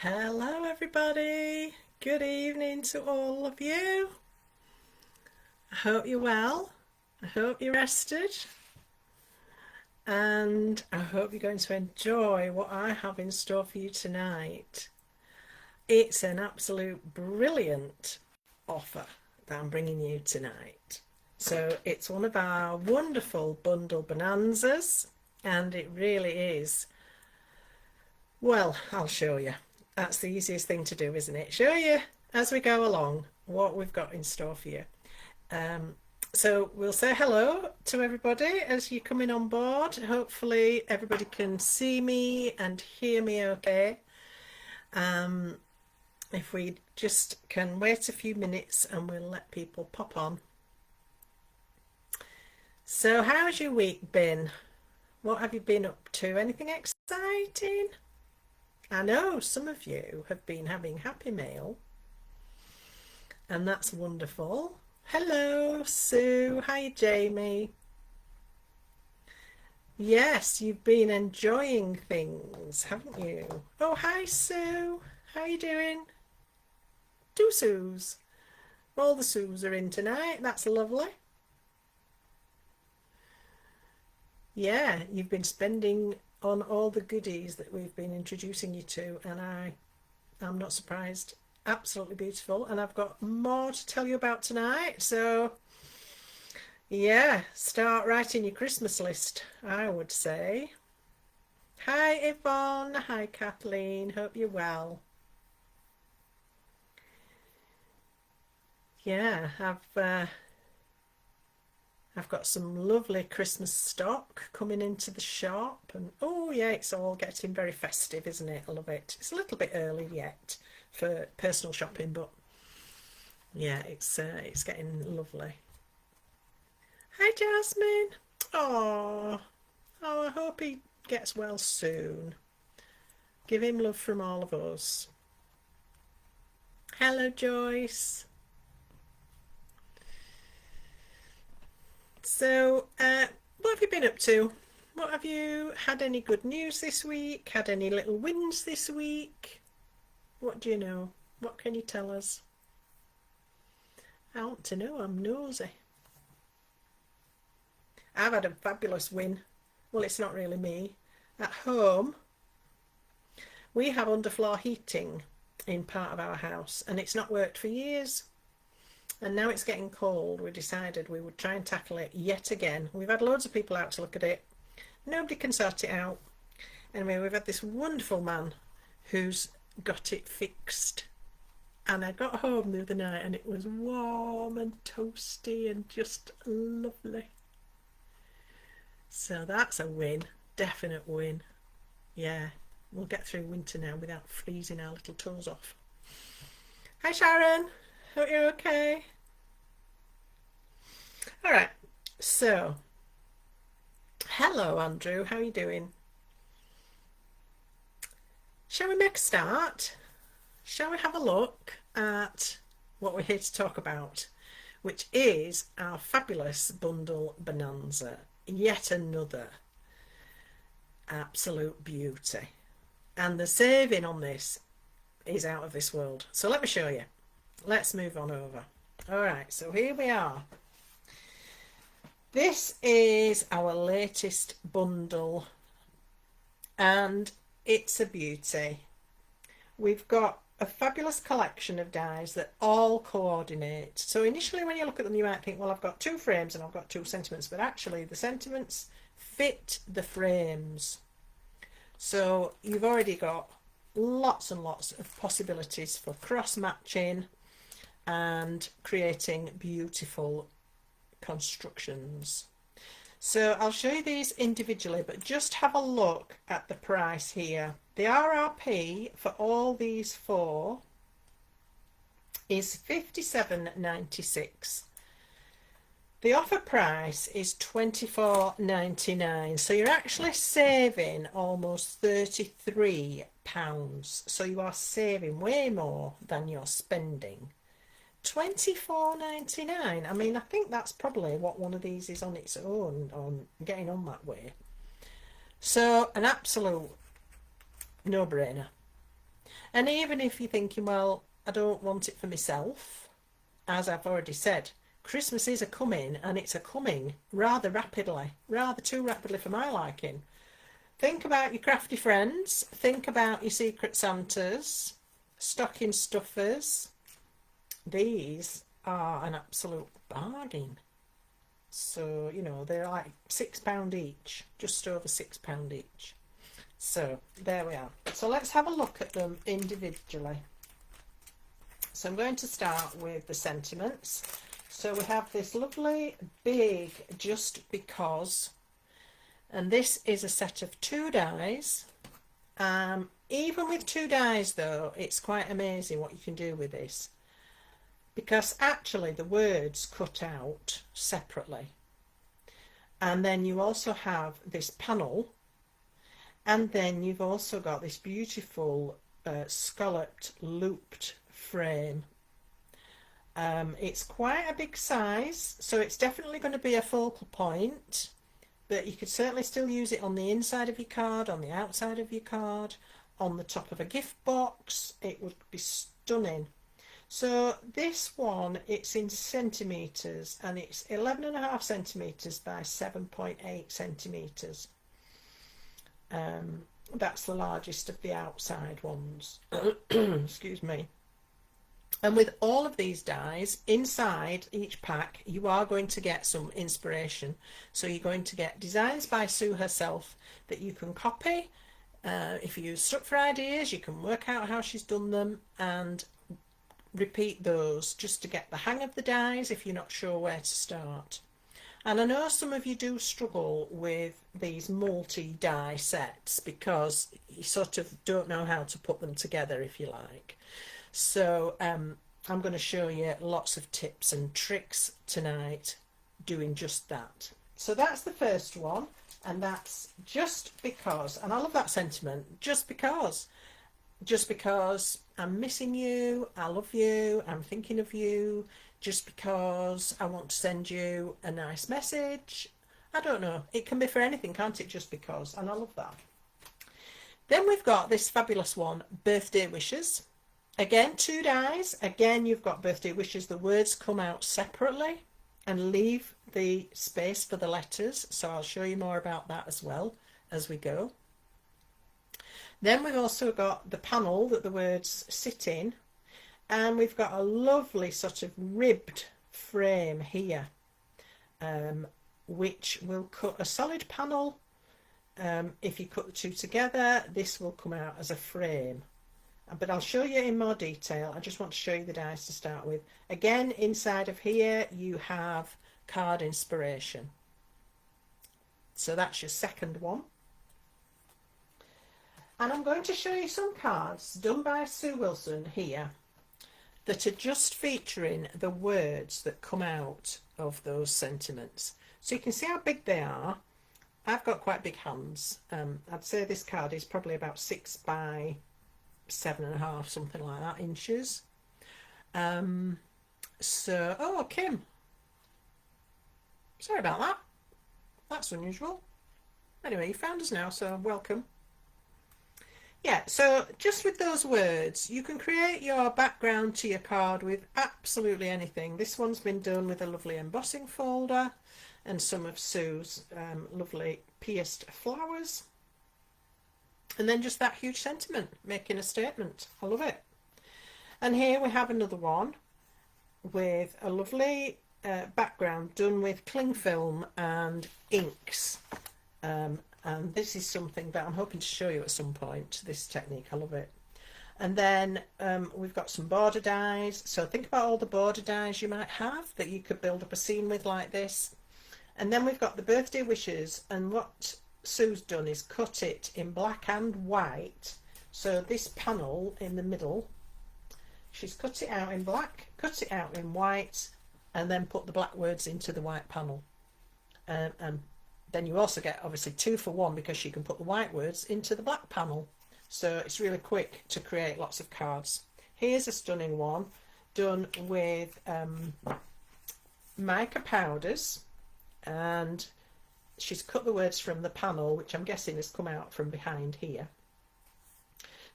Hello, everybody. Good evening to all of you. I hope you're well. I hope you're rested. And I hope you're going to enjoy what I have in store for you tonight. It's an absolute brilliant offer that I'm bringing you tonight. So it's one of our wonderful bundle bonanzas, and it really is. Well, I'll show you. That's the easiest thing to do, isn't it? Show you as we go along what we've got in store for you. Um, so we'll say hello to everybody as you're coming on board. Hopefully everybody can see me and hear me okay. Um, if we just can wait a few minutes and we'll let people pop on. So how's your week been? What have you been up to? Anything exciting? I know some of you have been having Happy Mail, and that's wonderful. Hello, Sue. Hi, Jamie. Yes, you've been enjoying things, haven't you? Oh, hi, Sue. How you doing? Two Sues. All the Sues are in tonight. That's lovely. Yeah, you've been spending on all the goodies that we've been introducing you to, and I'm not surprised. Absolutely beautiful, and I've got more to tell you about tonight. So yeah, start writing your Christmas list, I would say. Hi Yvonne, hi Kathleen, hope you're well. Yeah, I've got some lovely Christmas stock coming into the shop, and oh yeah, it's all getting very festive, isn't it? I love it. It's a little bit early yet for personal shopping, but yeah, it's getting lovely. Hi Jasmine. Oh, I hope he gets well soon. Give him love from all of us. Hello Joyce. So, what have you been up to? What have you had any good news this week? Had any little wins this week? What do you know? What can you tell us? I want to know, I'm nosy. I've had a fabulous win. Well, it's not really me. At home, we have underfloor heating in part of our house, and it's not worked for years. And now it's getting cold, we decided we would try and tackle it yet again. We've had loads of people out to look at it. Nobody can sort it out. Anyway, we've had this wonderful man who's got it fixed. And I got home the other night and it was warm and toasty and just lovely. So that's a win. Definite win. Yeah, we'll get through winter now without freezing our little toes off. Hi Sharon, hope you're okay. All right, so hello Andrew, how are you doing? Shall we make a start? Shall we have a look at what we're here to talk about, which is our fabulous bundle bonanza. Yet another absolute beauty. And the saving on this is out of this world. So let me show you. Let's move on over. All right, so here we are. This is our latest bundle and it's a beauty. We've got a fabulous collection of dies that all coordinate. So initially when you look at them you might think, well, I've got two frames and I've got two sentiments, but actually the sentiments fit the frames. So you've already got lots and lots of possibilities for cross matching and creating beautiful constructions. So I'll show you these individually, but just have a look at the price here. The RRP for all these four is $57.96. The offer price is £24.99. So you're actually saving almost £33. So you are saving way more than you're spending. £24.99. I mean, I think that's probably what one of these is on its own, on getting on that way. So an absolute no-brainer. And even if you're thinking, well, I don't want it for myself, as I've already said, Christmas is a coming, and it's a coming rather rapidly, rather too rapidly for my liking. Think about your crafty friends, think about your secret Santas, stocking stuffers. These are an absolute bargain. So, you know, they're like £6 each, just over £6 each. So there we are. So let's have a look at them individually. So I'm going to start with the sentiments. So we have this lovely big Just Because, and this is a set of 2 dies. Even with 2 dies though, it's quite amazing what you can do with this, because actually the words cut out separately, and then you also have this panel, and then you've also got this beautiful scalloped looped frame. It's quite a big size, so it's definitely going to be a focal point, but you could certainly still use it on the inside of your card, on the outside of your card, on the top of a gift box. It would be stunning. So this one, it's in centimetres, and it's 11.5 centimetres by 7.8 centimetres. That's the largest of the outside ones. Excuse me. And with all of these dies inside each pack, you are going to get some inspiration. So you're going to get designs by Sue herself that you can copy. If you're stuck for ideas, you can work out how she's done them and repeat those just to get the hang of the dies if you're not sure where to start. And I know some of you do struggle with these multi-die sets because you sort of don't know how to put them together, if you like. So I'm going to show you lots of tips and tricks tonight doing just that. So that's the first one, and that's Just Because. And I love that sentiment, just because. Just because I'm missing you, I love you, I'm thinking of you, just because I want to send you a nice message. I don't know, it can be for anything, can't it? Just because. And I love that. Then we've got this fabulous one, Birthday Wishes. Again, 2 dies. Again, you've got birthday wishes. The words come out separately and leave the space for the letters. So I'll show you more about that as well as we go. Then we've also got the panel that the words sit in, and we've got a lovely sort of ribbed frame here, which will cut a solid panel. If you cut the 2 together, this will come out as a frame. But I'll show you in more detail. I just want to show you the dies to start with. Again, inside of here you have card inspiration. So that's your second one. And I'm going to show you some cards done by Sue Wilson here that are just featuring the words that come out of those sentiments. So you can see how big they are. I've got quite big hands. I'd say this card is probably about 6 by 7.5, something like that, inches. Oh, Kim. Sorry about that. That's unusual. Anyway, you found us now, so welcome. Yeah, so just with those words, you can create your background to your card with absolutely anything. This one's been done with a lovely embossing folder and some of Sue's lovely pierced flowers. And then just that huge sentiment, making a statement. I love it. And here we have another one with a lovely background done with cling film and inks. And this is something that I'm hoping to show you at some point, this technique. I love it. And then we've got some border dies. So think about all the border dies you might have that you could build up a scene with like this. And then we've got the birthday wishes, and what Sue's done is cut it in black and white. So this panel in the middle, she's cut it out in black, cut it out in white, and then put the black words into the white panel. And then you also get obviously 2 for 1 because you can put the white words into the black panel. So it's really quick to create lots of cards. Here's a stunning one done with mica powders, and she's cut the words from the panel, which I'm guessing has come out from behind here.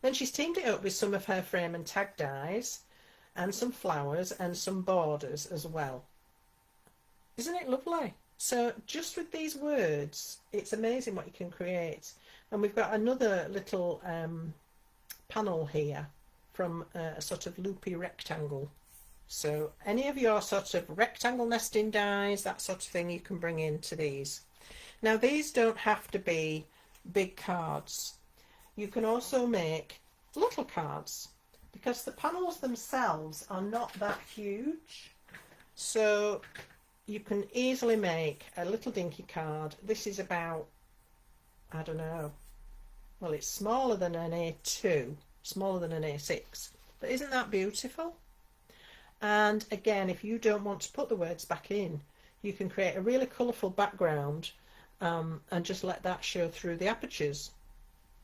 Then she's teamed it up with some of her frame and tag dies and some flowers and some borders as well. Isn't it lovely? So just with these words, it's amazing what you can create. And we've got another little panel here from a sort of loopy rectangle. So any of your sort of rectangle nesting dies, that sort of thing, you can bring into these. Now these don't have to be big cards. You can also make little cards because the panels themselves are not that huge. So you can easily make a little dinky card. This is about, I don't know, well, it's smaller than an A2, smaller than an A6, but isn't that beautiful? And again, if you don't want to put the words back in, you can create a really colourful background and just let that show through the apertures.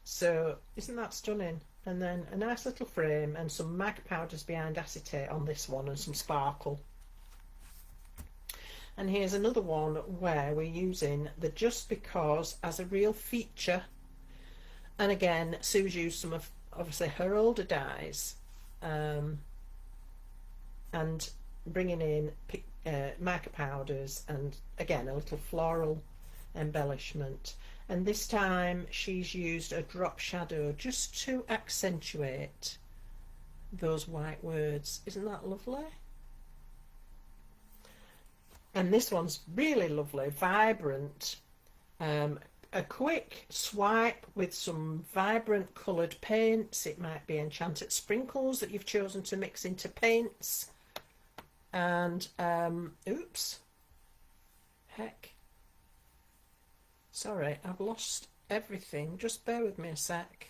So isn't that stunning? And then a nice little frame and some mag powders behind acetate on this one and some sparkle. And here's another one where we're using the Just Because as a real feature. And again, Sue's used some of obviously her older dies and bringing in mica powders and again a little floral embellishment. And this time she's used a drop shadow just to accentuate those white words. Isn't that lovely? And this one's really lovely, vibrant. A quick swipe with some vibrant coloured paints. It might be enchanted sprinkles that you've chosen to mix into paints. And oops, heck, sorry, I've lost everything. Just bear with me a sec.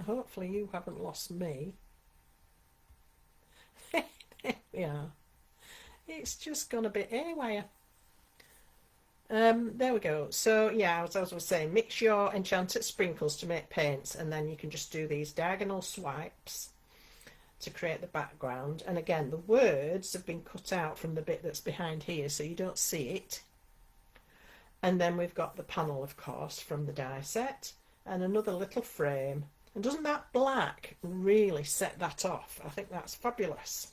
Hopefully you haven't lost me. Yeah, it's just gone a bit haywire. There we go. So yeah, as I was saying, mix your enchanted sprinkles to make paints, and then you can just do these diagonal swipes to create the background. And again, the words have been cut out from the bit that's behind here, so you don't see it. And then we've got the panel, of course, from the die set, and another little frame. And doesn't that black really set that off? I think that's fabulous.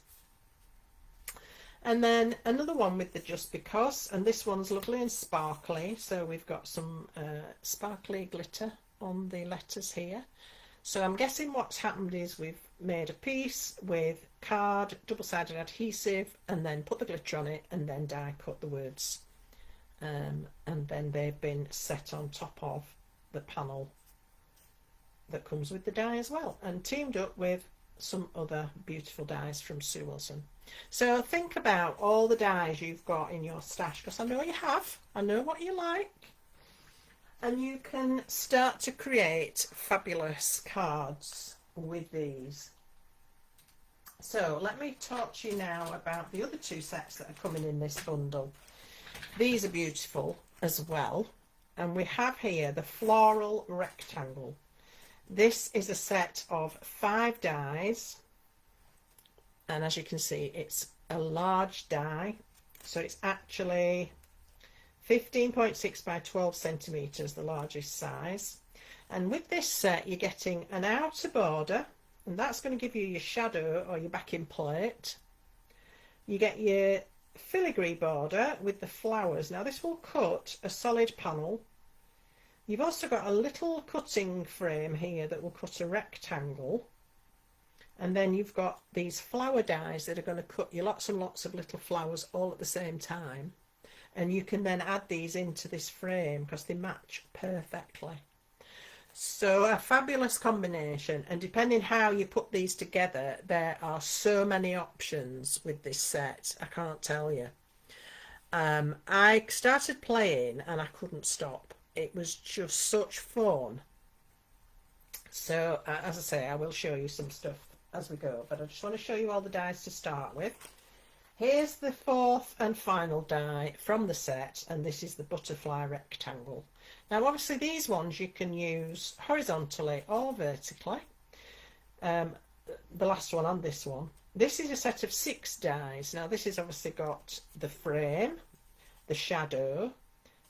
And then another one with the Just Because, and this one's lovely and sparkly. So we've got some sparkly glitter on the letters here. So I'm guessing what's happened is we've made a piece with card, double-sided adhesive, and then put the glitter on it, and then die cut the words. And then they've been set on top of the panel that comes with the die as well, and teamed up with some other beautiful dies from Sue Wilson. So think about all the dies you've got in your stash, because I know you have. I know what you like. And you can start to create fabulous cards with these. So let me talk to you now about the other two sets that are coming in this bundle. These are beautiful as well. And we have here the Floral Rectangle. This is a set of 5 dies. And as you can see, it's a large die. So it's actually 15.6 by 12 centimetres, the largest size. And with this set, you're getting an outer border, and that's going to give you your shadow or your backing plate. You get your filigree border with the flowers. Now this will cut a solid panel. You've also got a little cutting frame here that will cut a rectangle. And then you've got these flower dies that are going to cut you lots and lots of little flowers all at the same time. And you can then add these into this frame because they match perfectly. So a fabulous combination, and depending how you put these together, there are so many options with this set, I can't tell you. I started playing and I couldn't stop. It was just such fun. So as I say, I will show you some stuff as we go, but I just want to show you all the dies to start with. Here's the 4th and final die from the set, and this is the Butterfly Rectangle. Now obviously these ones you can use horizontally or vertically. The last one and this one. This is a set of 6 dies. Now this has obviously got the frame, the shadow,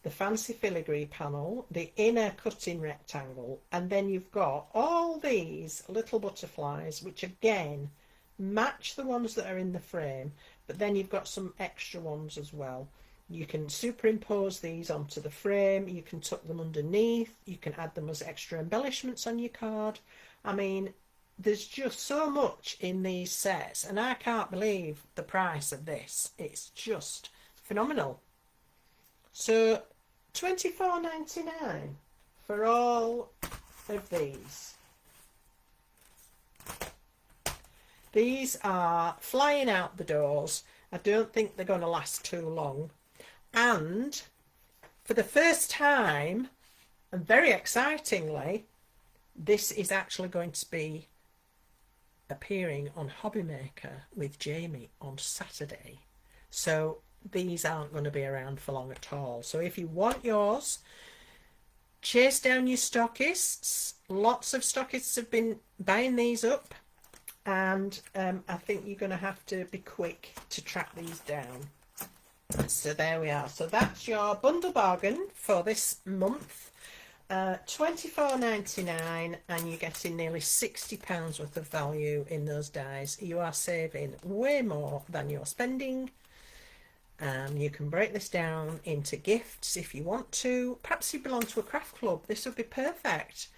the fancy filigree panel, the inner cutting rectangle, and then you've got all these little butterflies, which again match the ones that are in the frame, but then you've got some extra ones as well. You can superimpose these onto the frame, you can tuck them underneath, you can add them as extra embellishments on your card. I mean, there's just so much in these sets, and I can't believe the price of this. It's just phenomenal. So $24.99 for all of these. These are flying out the doors. I don't think they're going to last too long. And for the first time, and very excitingly, this is actually going to be appearing on Hobbymaker with Jamie on Saturday. So these aren't going to be around for long at all. So if you want yours, chase down your stockists. Lots of stockists have been buying these up, and I think you're going to have to be quick to track these down. So there we are. So that's your bundle bargain for this month. $24.99, and you're getting nearly £60 worth of value in those dies. You are saving way more than you're spending. You can break this down into gifts if you want to. Perhaps you belong to a craft club. This would be perfect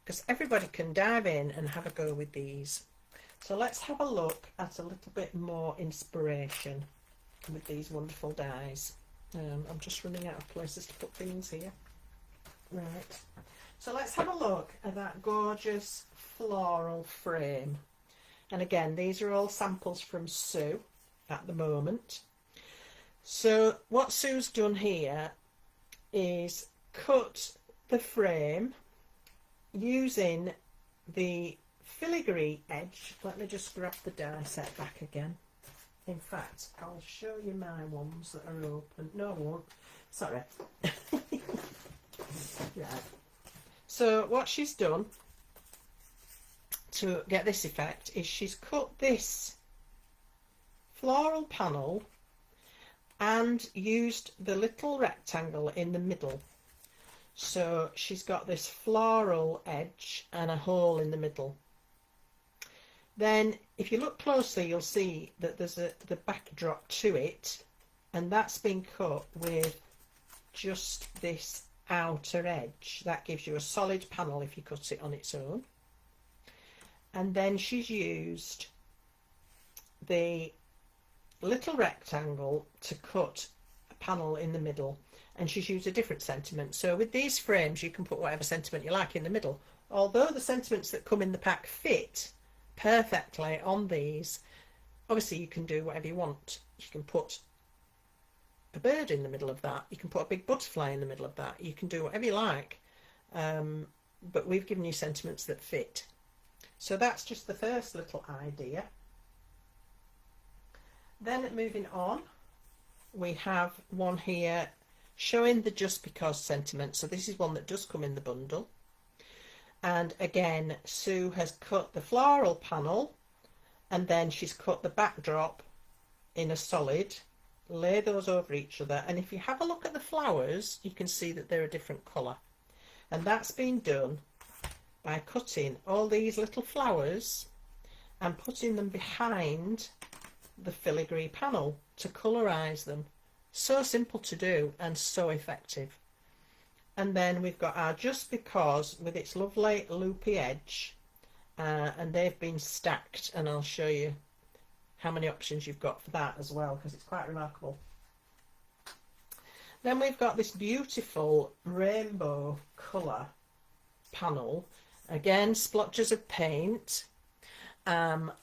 because everybody can dive in and have a go with these. So let's have a look at a little bit more inspiration with these wonderful dies. I'm just running out of places to put things here. Right, so let's have a look at that gorgeous floral frame. And again, these are all samples from Sue at the moment. So what Sue's done here is cut the frame using the filigree edge. Let me just grab the die set back again. In fact, I'll show you my ones that are open. No, I won't. Sorry. Right. So what she's done to get this effect is she's cut this floral panel and used the little rectangle in the middle. So she's got this floral edge and a hole in the middle. Then if you look closely, you'll see that there's the backdrop to it, and that's been cut with just this outer edge. That gives you a solid panel if you cut it on its own. And then she's used the little rectangle to cut a panel in the middle, and she's used a different sentiment. So with these frames you can put whatever sentiment you like in the middle, although the sentiments that come in the pack fit perfectly on these. Obviously you can do whatever you want. You can put a bird in the middle of that, you can put a big butterfly in the middle of that, you can do whatever you like, but we've given you sentiments that fit. So that's just the first little idea. Then moving on, we have one here showing the just because sentiment. So this is one that does come in the bundle, and again Sue has cut the floral panel and then she's cut the backdrop in a solid, lay those over each other, and if you have a look at the flowers you can see that they're a different colour, and that's been done by cutting all these little flowers and putting them behind the filigree panel to colourize them. So simple to do and so effective. And then we've got our just because with its lovely loopy edge, and they've been stacked, and I'll show you how many options you've got for that as well, because it's quite remarkable. Then we've got this beautiful rainbow colour panel, again splotches of paint,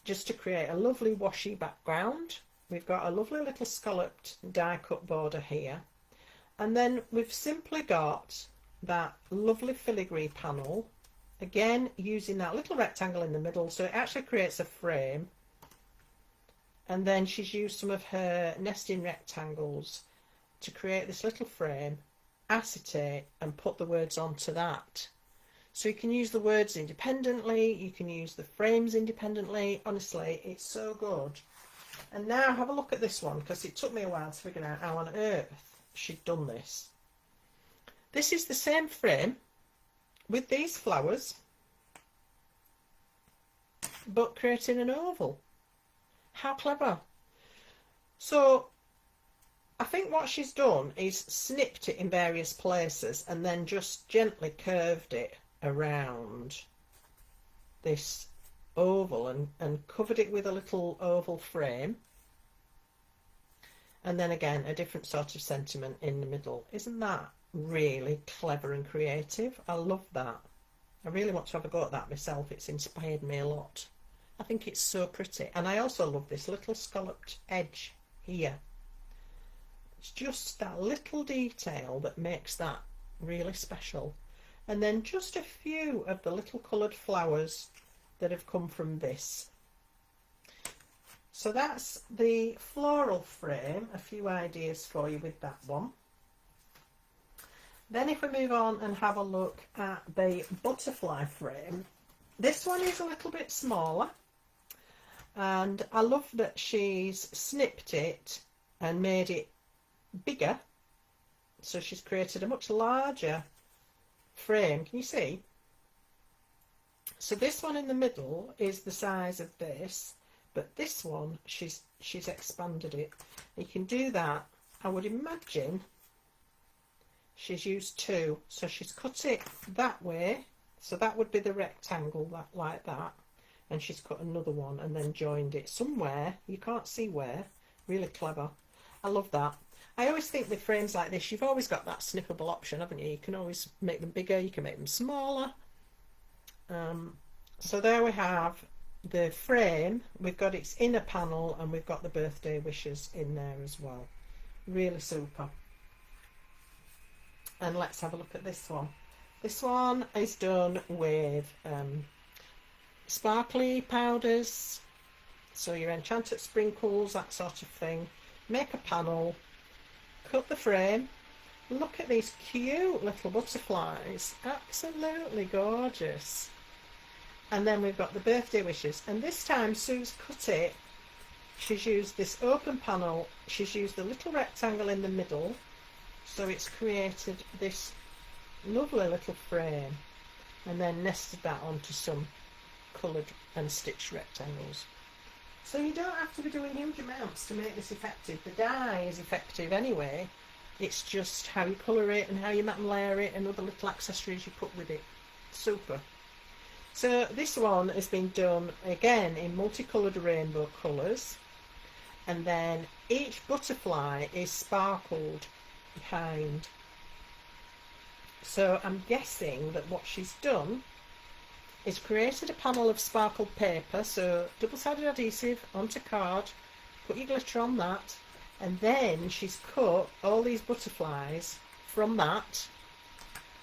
just to create a lovely washy background. We've got a lovely little scalloped die cut border here, and then we've simply got that lovely filigree panel, again using that little rectangle in the middle, so it actually creates a frame. And then she's used some of her nesting rectangles to create this little frame, acetate, and put the words onto that. So you can use the words independently, you can use the frames independently. Honestly, it's so good. And now have a look at this one, because it took me a while to figure out how on earth she'd done this. This is the same frame with these flowers, but creating an oval. How clever. So I think what she's done is snipped it in various places and then just gently curved it around this oval and covered it with a little oval frame, and then again a different sort of sentiment in the middle. Isn't that really clever and creative? I love that. I really want to have a go at that myself. It's inspired me a lot. I think it's so pretty, and I also love this little scalloped edge here. It's just that little detail that makes that really special. And then just a few of the little coloured flowers that have come from this. So that's the floral frame. A few ideas for you with that one. Then if we move on and have a look at the butterfly frame, this one is a little bit smaller, and I love that she's snipped it and made it bigger. So she's created a much larger frame. Can you see? So this one in the middle is the size of this, but this one she's expanded it. You can do that. I would imagine she's used two, so she's cut it that way, so that would be the rectangle, that like that, and she's cut another one and then joined it somewhere, you can't see where. Really clever. I love that. I always think with frames like this, you've always got that snippable option, haven't you? You can always make them bigger, you can make them smaller. So there we have the frame. We've got its inner panel and we've got the birthday wishes in there as well. Really super. And let's have a look at this one. This one is done with sparkly powders, so your enchanted sprinkles, that sort of thing. Make a panel, cut the frame. Look at these cute little butterflies, absolutely gorgeous. And then we've got the birthday wishes, and this time Sue's cut it. She's used this open panel, she's used the little rectangle in the middle, so it's created this lovely little frame, and then nested that onto some coloured and stitched rectangles. So you don't have to be doing huge amounts to make this effective. The die is effective anyway. It's just how you colour it and how you mat and layer it and other little accessories you put with it. Super. So this one has been done again in multicoloured rainbow colours, and then each butterfly is sparkled behind. So I'm guessing that what she's done is created a panel of sparkled paper, so double-sided adhesive onto card, put your glitter on that, and then she's cut all these butterflies from that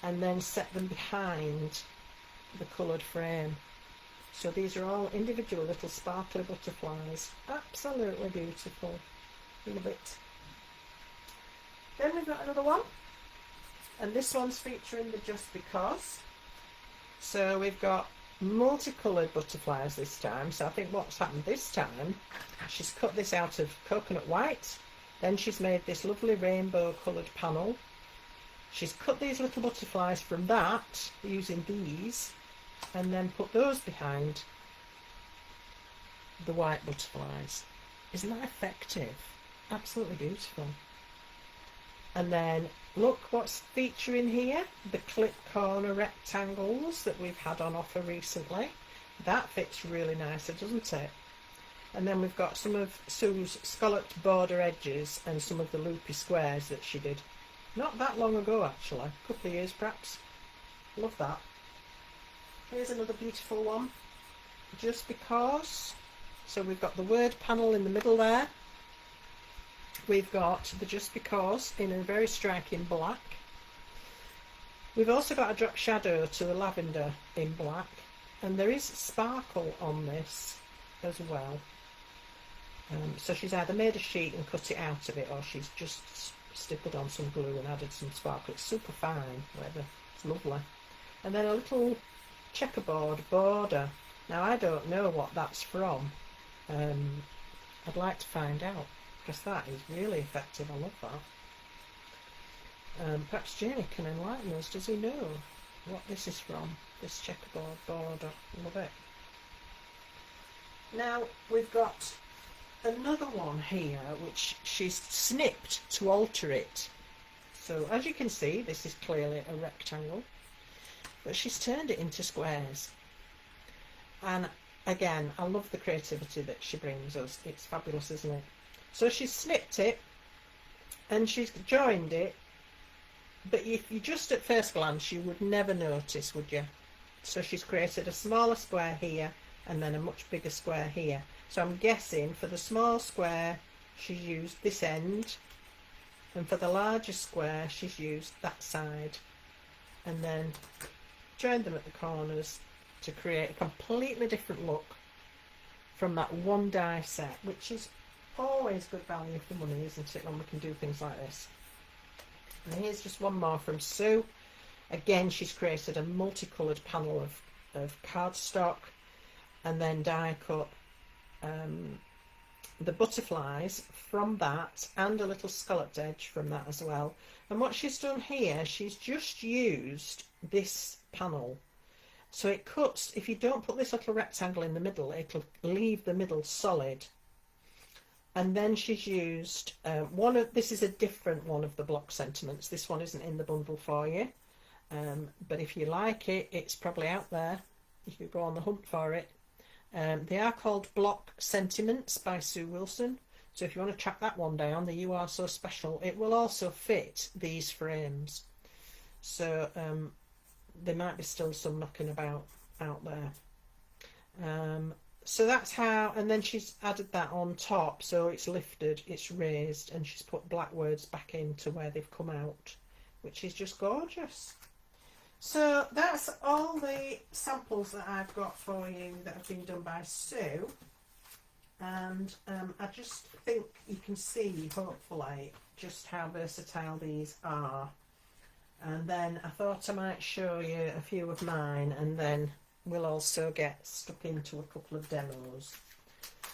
and then set them behind the coloured frame. So these are all individual little sparkly butterflies. Absolutely beautiful. Love it. Then we've got another one, and this one's featuring the Just Because. So we've got multicoloured butterflies this time. So I think what's happened this time, she's cut this out of coconut white, then she's made this lovely rainbow coloured panel. She's cut these little butterflies from that using these, and then put those behind the white butterflies. Isn't that effective? Absolutely beautiful. And then look what's featuring here, the clip corner rectangles that we've had on offer recently. That fits really nicely, doesn't it? And then we've got some of Sue's scalloped border edges and some of the loopy squares that she did not that long ago, actually, a couple of years perhaps. Love that. Here's another beautiful one, Just Because. So we've got the word panel in the middle there. We've got the Just Because in a very striking black. We've also got a drop shadow to the lavender in black, and there is sparkle on this as well. So she's either made a sheet and cut it out of it, or she's just stippled on some glue and added some sparkle. It's super fine, whatever. It's lovely. And then a little checkerboard border. Now I don't know what that's from. I'd like to find out, because that is really effective. I love that. Perhaps Jamie can enlighten us. Does he know what this is from? This checkerboard border. Love it. Now we've got another one here which she's snipped to alter it. So as you can see, this is clearly a rectangle, but she's turned it into squares. And again, I love the creativity that she brings us. It's fabulous, isn't it? So she's snipped it and she's joined it, but if you just at first glance you would never notice, would you? So she's created a smaller square here and then a much bigger square here. So I'm guessing for the small square she's used this end, and for the larger square she's used that side, and then joined them at the corners to create a completely different look from that one die set, which is always good value for money, isn't it, when we can do things like this. And here's just one more from Sue. Again, she's created a multicoloured panel of cardstock and then die cut the butterflies from that and a little scalloped edge from that as well. And what she's done here, she's just used this panel. So it cuts, if you don't put this little rectangle in the middle, it'll leave the middle solid. And then she's used this is a different one of the block sentiments. This one isn't in the bundle for you. But if you like it, it's probably out there. You can go on the hunt for it. They are called Block Sentiments by Sue Wilson. So if you want to track that one down, the You Are So Special, it will also fit these frames. So there might be still some knocking about out there. So that's how, and then she's added that on top, so it's lifted, it's raised, and she's put black words back into where they've come out, which is just gorgeous. So that's all the samples that I've got for you that have been done by Sue, and I just think you can see, hopefully, just how versatile these are. And then I thought I might show you a few of mine, and then we'll also get stuck into a couple of demos.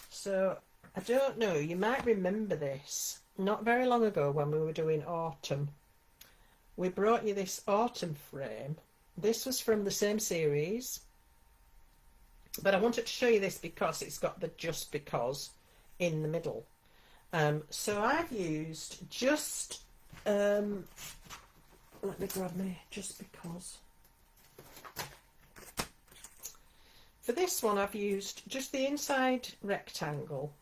So I don't know, you might remember this, not very long ago when we were doing autumn. We brought you this autumn frame. This was from the same series, but I wanted to show you this because it's got the just because in the middle. So I've used just, let me grab me just because. For this one I've used just the inside rectangle,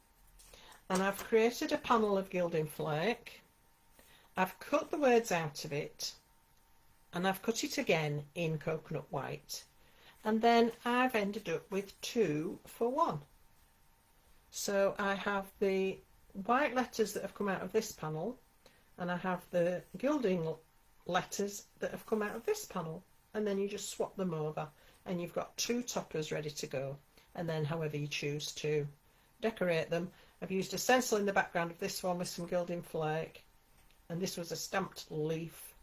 and I've created a panel of gilding flake. I've cut the words out of it, and I've cut it again in coconut white, and then I've ended up with 2 for 1. So I have the white letters that have come out of this panel, and I have the gilding letters that have come out of this panel, and then you just swap them over and you've got 2 toppers ready to go, and then however you choose to decorate them. I've used a stencil in the background of this one with some gilding flake, and this was a stamped leaf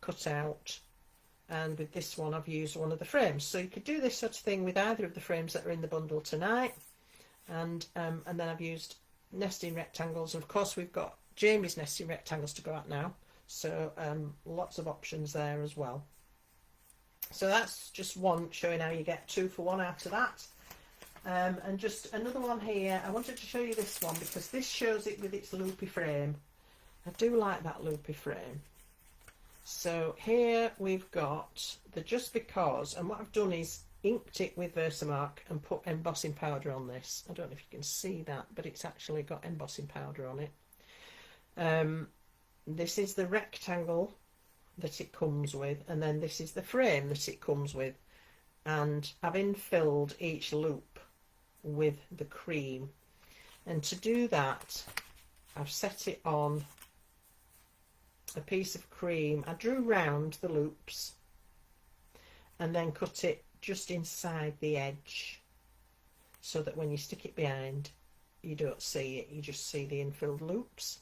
cut out, and with this one I've used one of the frames. So you could do this sort of thing with either of the frames that are in the bundle tonight, and then I've used nesting rectangles, and of course we've got Jamie's nesting rectangles to go out now, so lots of options there as well. So that's just one showing how you get 2 for 1 out of that. And just another one here, I wanted to show you this one because this shows it with its loopy frame. I do like that loopy frame. So here we've got the Just Because, and what I've done is inked it with Versamark and put embossing powder on this. I don't know if you can see that, but it's actually got embossing powder on it. This is the rectangle that it comes with, and then this is the frame that it comes with, and I've infilled each loop with the cream, and to do that I've set it on a piece of cream. I drew round the loops and then cut it just inside the edge so that when you stick it behind you don't see it, you just see the infilled loops.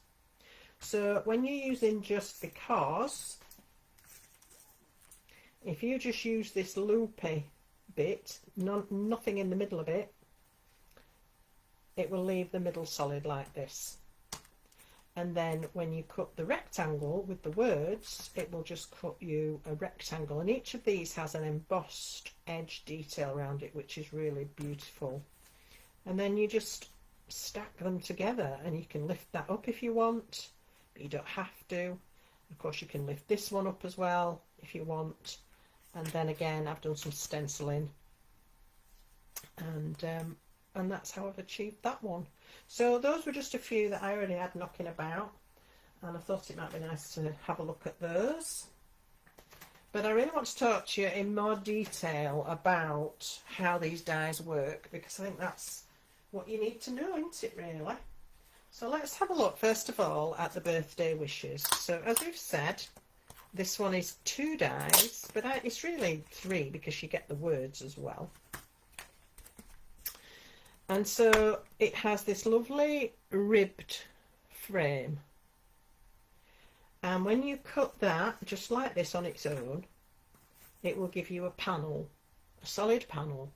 So when you're using Just Because, if you just use this loopy bit, nothing in the middle of it, it will leave the middle solid like this. and then when you cut the rectangle with the words, it will just cut you a rectangle, and each of these has an embossed edge detail around it, which is really beautiful. And then you just stack them together, and you can lift that up if you want, but you don't have to. Of course, you can lift this one up as well if you want. And then again, I've done some stenciling, and that's how I've achieved that one. So those were just a few that I already had knocking about, and I thought it might be nice to have a look at those. But I really want to talk to you in more detail about how these dies work, because I think that's what you need to know, isn't it, really? So let's have a look first of all at the birthday wishes. So as we've said, this one is 2 dies, but it's really 3 because you get the words as well. And so it has this lovely ribbed frame, and when you cut that just like this on its own, it will give you a panel, a solid panel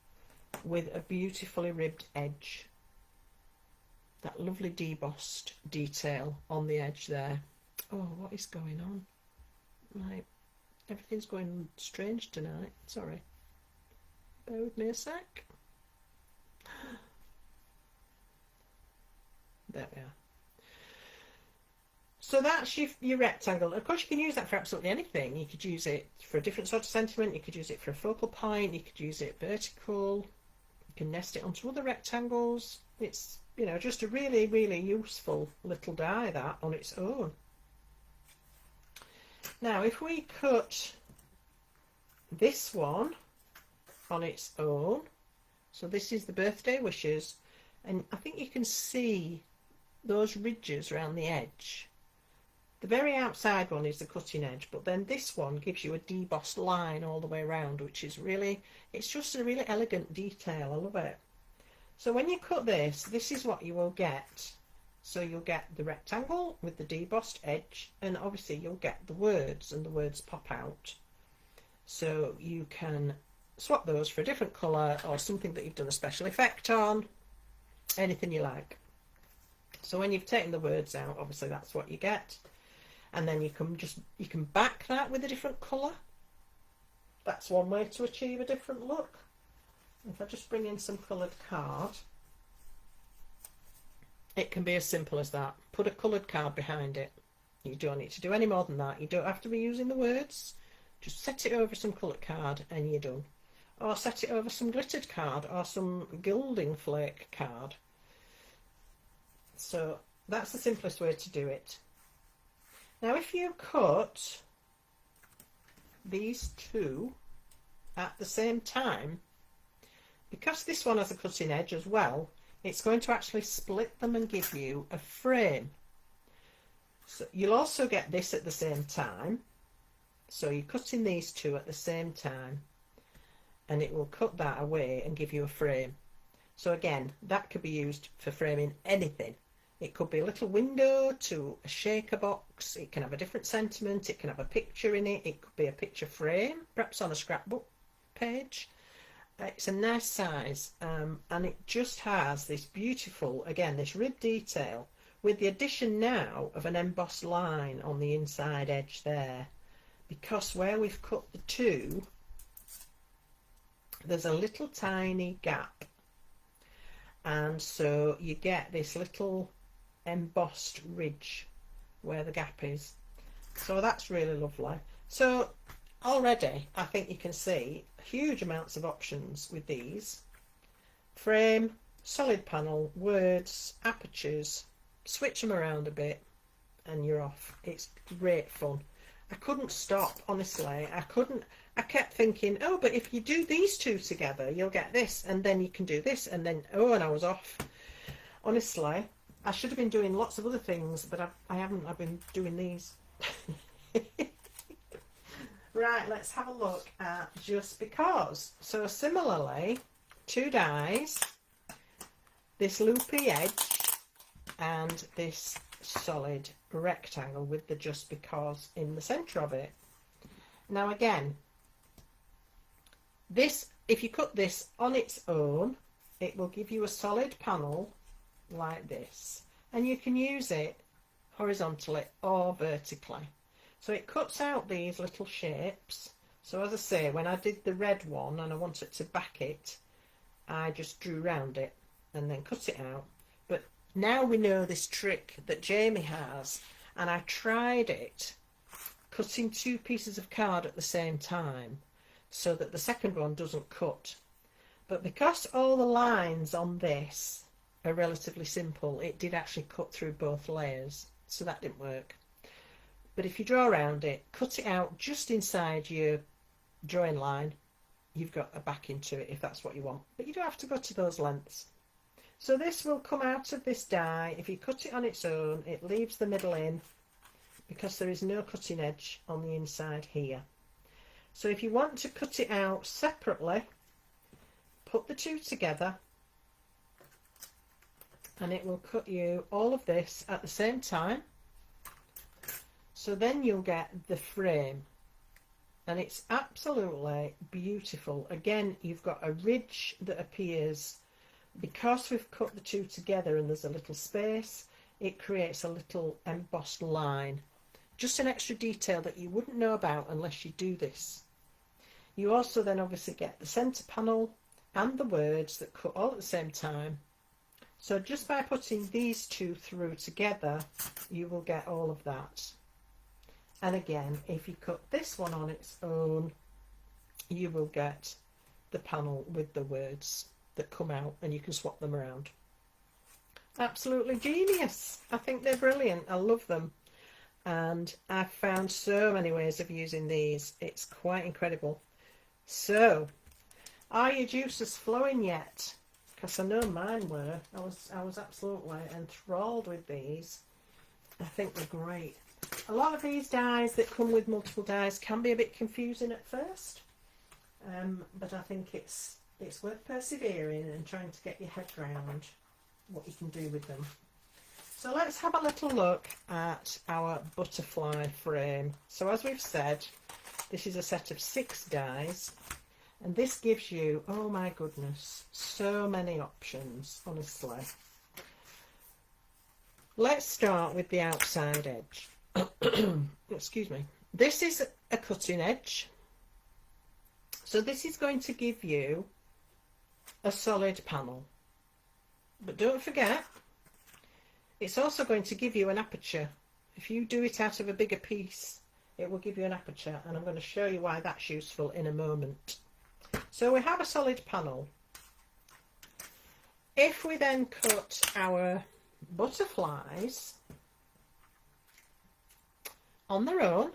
with a beautifully ribbed edge, that lovely debossed detail on the edge there. Oh, what is going on? Like, everything's going strange tonight. Sorry, bear with me a sec. There we are. So that's your rectangle. Of course, you can use that for absolutely anything. You could use it for a different sort of sentiment. You could use it for a focal point. You could use it vertical. You can nest it onto other rectangles. It's, you know, just a really, really useful little die, that on its own. Now, if we cut this one on its own, so this is the birthday wishes, and I think you can see those ridges around the edge. The very outside one is the cutting edge, but then this one gives you a debossed line all the way around, which is really, it's just a really elegant detail. I love it. So when you cut this, this is what you will get. So you'll get the rectangle with the debossed edge, and obviously you'll get the words, and the words pop out. So you can swap those for a different colour or something that you've done a special effect on, anything you like. So when you've taken the words out, obviously that's what you get, and then you can back that with a different colour. That's one way to achieve a different look. If I just bring in some coloured card, it can be as simple as that. Put a coloured card behind it. You don't need to do any more than that. You don't have to be using the words. Just set it over some coloured card and you're done. Or set it over some glittered card or some gilding flake card. So that's the simplest way to do it. Now if you cut these two at the same time, because this one has a cutting edge as well, it's going to actually split them and give you a frame. So you'll also get this at the same time. So you're cutting these two at the same time, and it will cut that away and give you a frame. So again, that could be used for framing anything. It could be a little window to a shaker box. It can have a different sentiment. It can have a picture in it. It could be a picture frame, perhaps on a scrapbook page. It's a nice size, and it just has this beautiful, again, this rib detail with the addition now of an embossed line on the inside edge there, because where we've cut the two, there's a little tiny gap, and so you get this little embossed ridge where the gap is. So that's really lovely. So already I think you can see huge amounts of options with these. Frame, solid panel, words, apertures, switch them around a bit and you're off. It's great fun. I couldn't stop, honestly. I kept thinking, oh, but if you do these two together you'll get this, and then you can do this, and then, oh, and I was off. Honestly, I should have been doing lots of other things, but I haven't. I've been doing these. Right, let's have a look at Just Because. So similarly, 2 dies, this loopy edge and this solid rectangle with the Just Because in the centre of it. Now again, this, if you cut this on its own, it will give you a solid panel like this, and you can use it horizontally or vertically. So it cuts out these little shapes. So as I say, when I did the red one and I wanted to back it, I just drew round it and then cut it out. But now we know this trick that Jamie has, and I tried it cutting two pieces of card at the same time so that the second one doesn't cut. But because all the lines on this are relatively simple, it did actually cut through both layers, so that didn't work. But if you draw around it, cut it out just inside your drawing line, you've got a backing to it if that's what you want. But you don't have to go to those lengths. So this will come out of this die. If you cut it on its own, it leaves the middle in because there is no cutting edge on the inside here. So if you want to cut it out separately, put the two together and it will cut you all of this at the same time. So then you'll get the frame, and it's absolutely beautiful. Again, you've got a ridge that appears because we've cut the two together and there's a little space. It creates a little embossed line, just an extra detail that you wouldn't know about unless you do this. You also then obviously get the center panel and the words that cut all at the same time. So just by putting these two through together, you will get all of that. And again, if you cut this one on its own, you will get the panel with the words that come out, and you can swap them around. Absolutely genius. I think they're brilliant. I love them. And I've found so many ways of using these. It's quite incredible. So, are your juices flowing yet? Because I know mine were. I was absolutely enthralled with these. I think they're great. A lot of these dies that come with multiple dies can be a bit confusing at first, but I think it's worth persevering and trying to get your head around what you can do with them. So let's have a little look at our butterfly frame. So as we've said, this is a set of 6 dies, and this gives you, oh my goodness, so many options, honestly. Let's start with the outside edge. Excuse me. This is a cutting edge, so this is going to give you a solid panel, but don't forget it's also going to give you an aperture. If you do it out of a bigger piece, it will give you an aperture, and I'm going to show you why that's useful in a moment. So we have a solid panel. If we then cut our butterflies on their own,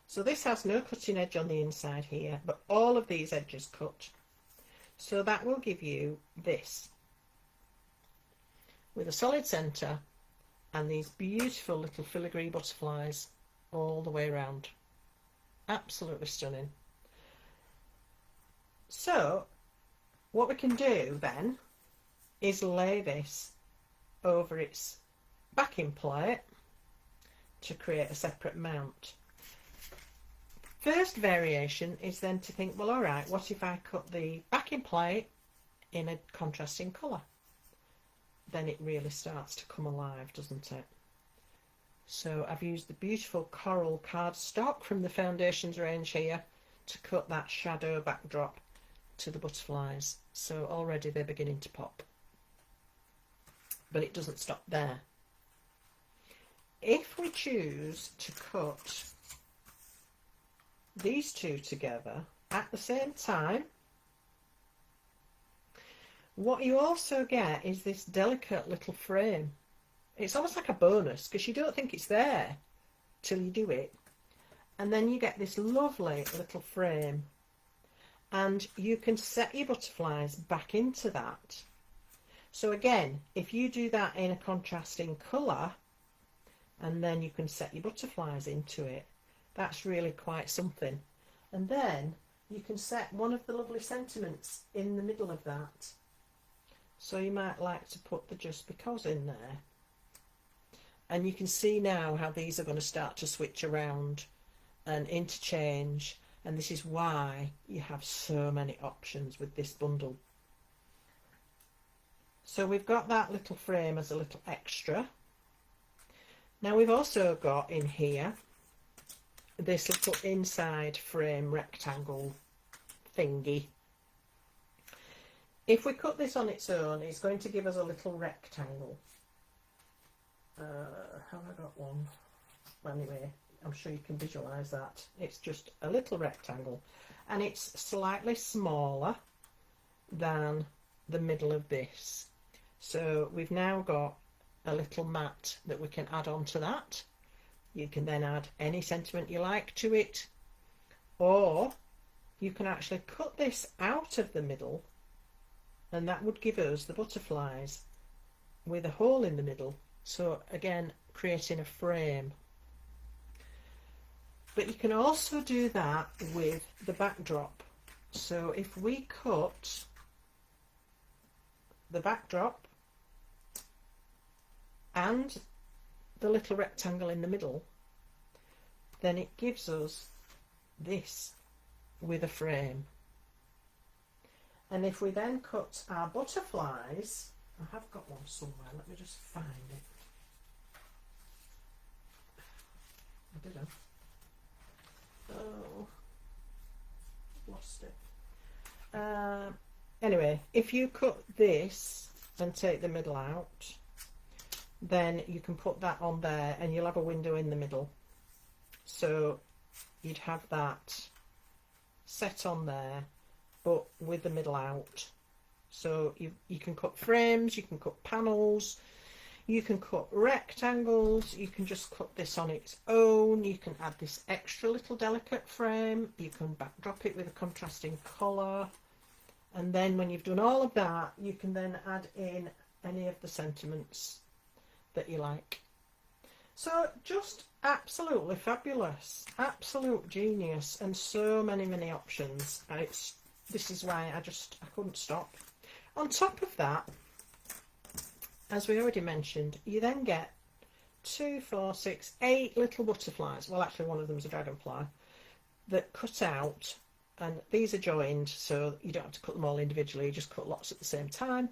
so this has no cutting edge on the inside here, but all of these edges cut, so that will give you this with a solid center and these beautiful little filigree butterflies all the way around. Absolutely stunning. So what we can do then is lay this over its backing plate to create a separate mount. First variation is then to think, well, all right, what if I cut the backing plate in a contrasting colour? Then it really starts to come alive, doesn't it? So I've used the beautiful coral cardstock from the Foundations range here to cut that shadow backdrop to the butterflies. So already they're beginning to pop. But it doesn't stop there. If we choose to cut these two together at the same time, what you also get is this delicate little frame. It's almost like a bonus because you don't think it's there till you do it. And then you get this lovely little frame, and you can set your butterflies back into that. So again, if you do that in a contrasting colour, and then you can set your butterflies into it, that's really quite something. And then you can set one of the lovely sentiments in the middle of that. So you might like to put the just because in there. And you can see now how these are going to start to switch around and interchange, and this is why you have so many options with this bundle. So we've got that little frame as a little extra. Now we've also got in here this little inside frame rectangle thingy. If we cut this on its own, it's going to give us a little rectangle. Have I got one? Well, anyway, I'm sure you can visualise that. It's just a little rectangle, and it's slightly smaller than the middle of this. So we've now got a little mat that we can add on to that. You can then add any sentiment you like to it, or you can actually cut this out of the middle, and that would give us the butterflies with a hole in the middle. So again, creating a frame. But you can also do that with the backdrop. So if we cut the backdrop and the little rectangle in the middle, then it gives us this with a frame. And if we then cut our butterflies, I have got one somewhere, let me just find it. I didn't. Oh, lost it. Anyway, if you cut this and take the middle out, then you can put that on there and you'll have a window in the middle. So you'd have that set on there, but with the middle out. So you can cut frames, you can cut panels, you can cut rectangles, you can just cut this on its own, you can add this extra little delicate frame, you can backdrop it with a contrasting colour, and then when you've done all of that, you can then add in any of the sentiments that you like. So just absolutely fabulous, absolute genius, and so many options. This is why I couldn't stop. On top of that, as we already mentioned, you then get 2, 4, 6, 8 little butterflies. Well, actually one of them is a dragonfly that cut out, and these are joined, so you don't have to cut them all individually, you just cut lots at the same time.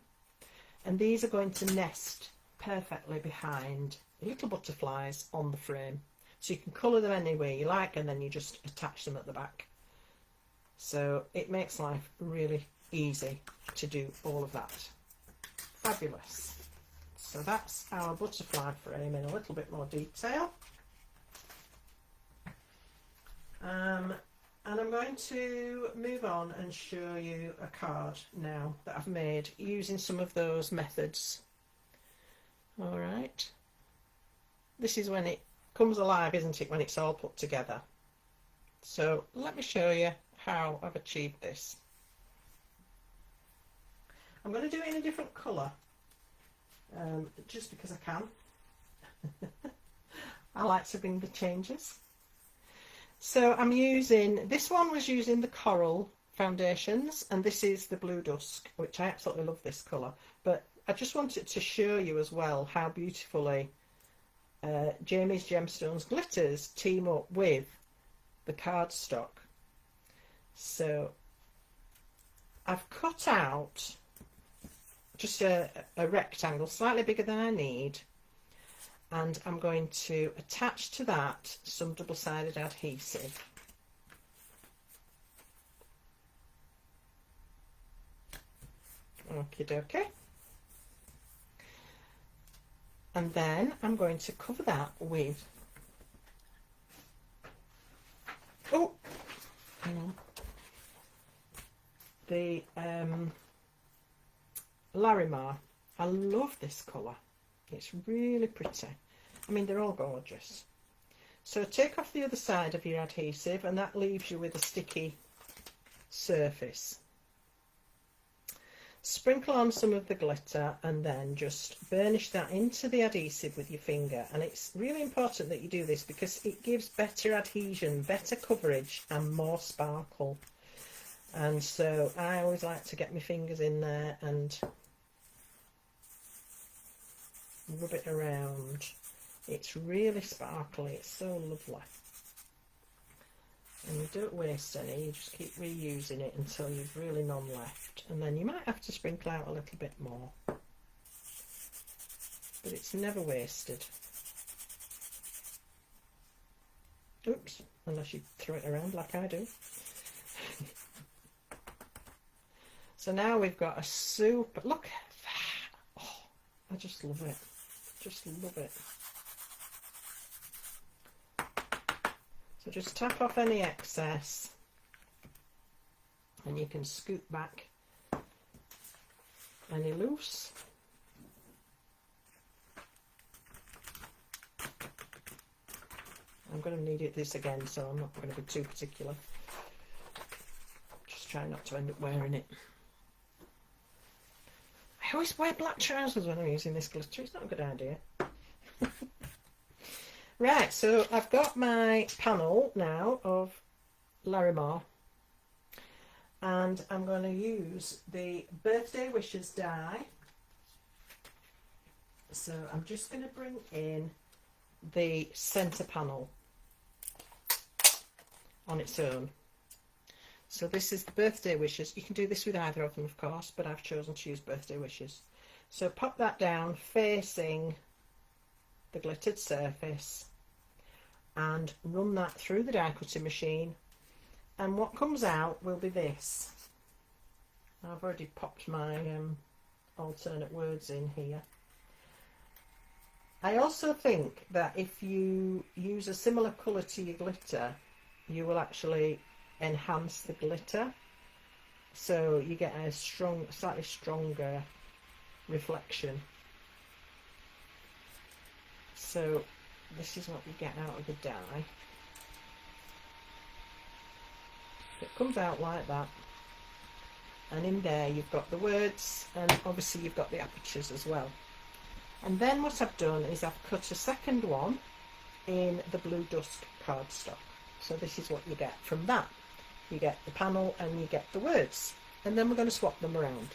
And these are going to nest perfectly behind little butterflies on the frame. So you can colour them any way you like, and then you just attach them at the back. So it makes life really easy to do all of that. Fabulous. So that's our butterfly frame in a little bit more detail. And I'm going to move on and show you a card now that I've made using some of those methods. All right. This is when it comes alive, isn't it, when it's all put together. So let me show you how I've achieved this. I'm going to do it in a different colour, just because I can. I like to bring the changes. So I'm using, this one was using the Coral foundations, and this is the Blue Dusk, which I absolutely love this colour. But I just wanted to show you as well how beautifully Jamie's Gemstones glitters team up with the cardstock. So I've cut out just a rectangle slightly bigger than I need, and I'm going to attach to that some double-sided adhesive. Okie dokie. And then I'm going to cover that with, oh, hang on, the Larimar. I love this colour. It's really pretty. I mean, they're all gorgeous. So take off the other side of your adhesive, and that leaves you with a sticky surface. Sprinkle on some of the glitter and then just burnish that into the adhesive with your finger. And it's really important that you do this because it gives better adhesion, better coverage and more sparkle. And so I always like to get my fingers in there and rub it around. It's really sparkly, it's so lovely. And you don't waste any, you just keep reusing it until you've really none left. And then you might have to sprinkle out a little bit more. But it's never wasted. Oops, unless you throw it around like I do. So now we've got a super, look at that. Oh, I just love it. Just love it. So just tap off any excess and you can scoop back any loose. I'm going to need this again, so I'm not going to be too particular. Just try not to end up wearing it. I always wear black trousers when I'm using this glitter. It's not a good idea. Right, so I've got my panel now of Larimar, and I'm going to use the Birthday Wishes die. So I'm just going to bring in the centre panel on its own. So this is the Birthday Wishes. You can do this with either of them, of course, but I've chosen to use Birthday Wishes. So pop that down facing the glittered surface and run that through the die cutting machine, and what comes out will be this. I've already popped my alternate words in here. I also think that if you use a similar colour to your glitter, you will actually enhance the glitter, so you get a slightly stronger reflection. So this is what you get out of the die. It comes out like that, and in there you've got the words, and obviously you've got the apertures as well. And then what I've done is I've cut a second one in the blue dust cardstock. So this is what you get from that. You get the panel and you get the words, and then we're going to swap them around.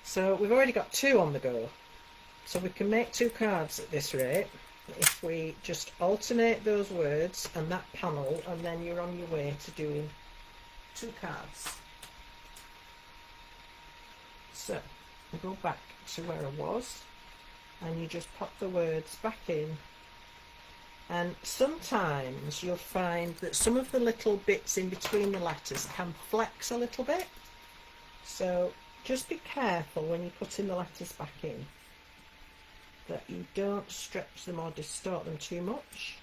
So we've already got two on the go, so we can make two cards at this rate if we just alternate those words and that panel, and then you're on your way to doing two cards. So we go back to where I was, and you just pop the words back in. And sometimes you'll find that some of the little bits in between the letters can flex a little bit. So just be careful when you're putting the letters back in that you don't stretch them or distort them too much.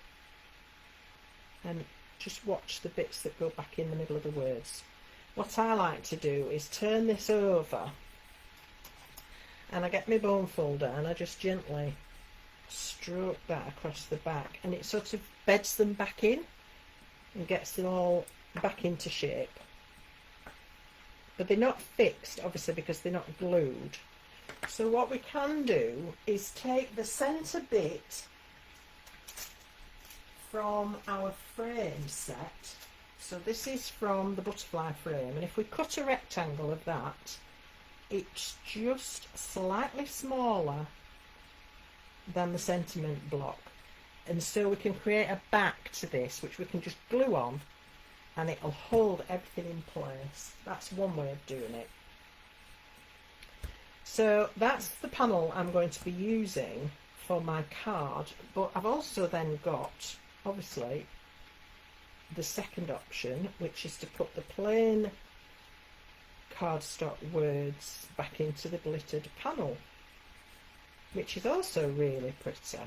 And just watch the bits that go back in the middle of the words. What I like to do is turn this over, and I get my bone folder and I just gently stroke that across the back, and it sort of beds them back in and gets them all back into shape. But they're not fixed, obviously, because they're not glued. So what we can do is take the centre bit from our frame set. So this is from the butterfly frame, and if we cut a rectangle of that, it's just slightly smaller than the sentiment block, and so we can create a back to this which we can just glue on, and it'll hold everything in place. That's one way of doing it. So that's the panel I'm going to be using for my card, but I've also then got obviously the second option, which is to put the plain cardstock words back into the glittered panel, which is also really pretty.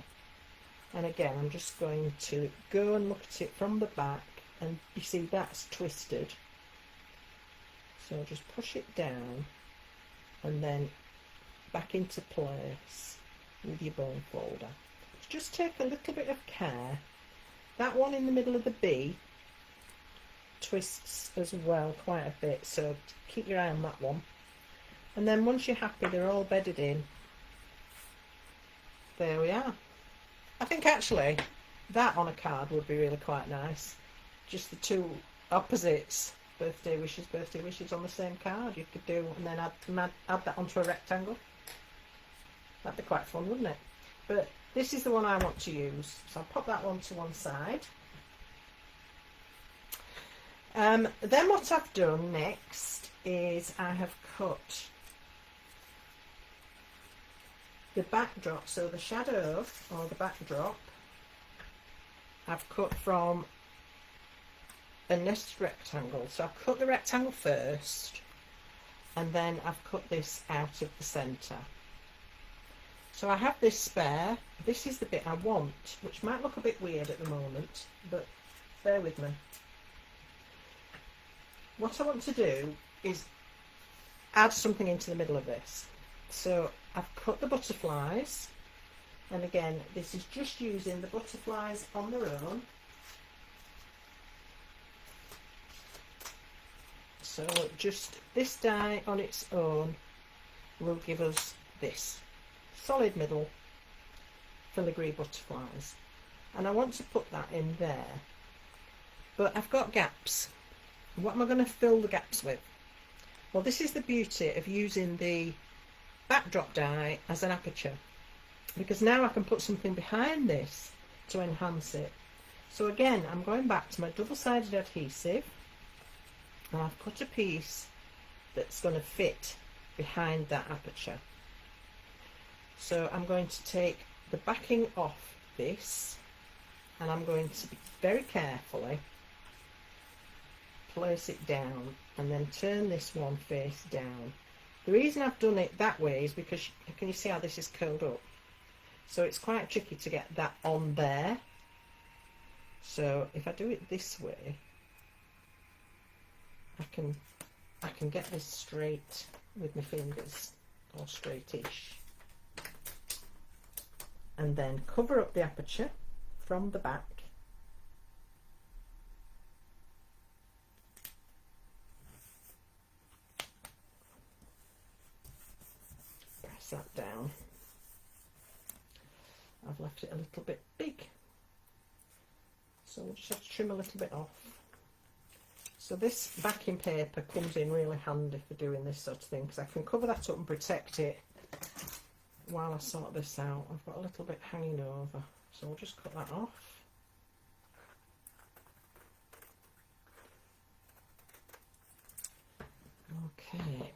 And again, I'm just going to go and look at it from the back, and you see that's twisted, so just push it down and then back into place with your bone folder. Just take a little bit of care. That one in the middle of the B twists as well quite a bit, so keep your eye on that one. And then once you're happy they're all bedded in, there we are. I think actually that on a card would be really quite nice. Just the two opposites, birthday wishes on the same card. You could do, and then add that onto a rectangle. That'd be quite fun, wouldn't it? But this is the one I want to use, so I'll pop that one to one side. Then what I've done next is I have cut the backdrop, so the shadow or the backdrop I've cut from a nested rectangle. So I've cut the rectangle first, and then I've cut this out of the centre. So I have this spare. This is the bit I want, which might look a bit weird at the moment, but bear with me. What I want to do is add something into the middle of this. So I've cut the butterflies, and again, this is just using the butterflies on their own. So just this die on its own will give us this solid middle filigree butterflies, and I want to put that in there, but I've got gaps. What am I going to fill the gaps with? Well, this is the beauty of using the backdrop die as an aperture, because now I can put something behind this to enhance it. So again, I'm going back to my double-sided adhesive, and I've cut a piece that's going to fit behind that aperture. So I'm going to take the backing off this, and I'm going to very carefully place it down and then turn this one face down. The reason I've done it that way is because, can you see how this is curled up? So it's quite tricky to get that on there. So if I do it this way, I can get this straight with my fingers, or straightish, and then cover up the aperture from the back. Press that down. I've left it a little bit big, so we'll just have to trim a little bit off. So this backing paper comes in really handy for doing this sort of thing, because I can cover that up and protect it while I sort this out. I've got a little bit hanging over, so we'll just cut that off. Okay.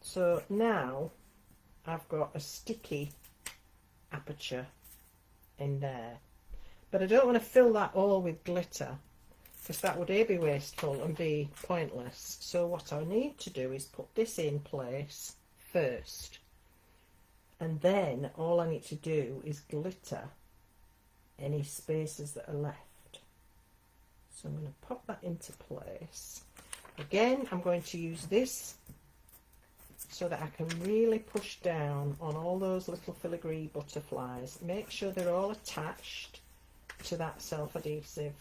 So now I've got a sticky aperture in there, but I don't want to fill that all with glitter, because that would A, be wasteful, and B, pointless. So what I need to do is put this in place first, and then all I need to do is glitter any spaces that are left. So I'm going to pop that into place. Again, I'm going to use this so that I can really push down on all those little filigree butterflies. Make sure they're all attached to that self-adhesive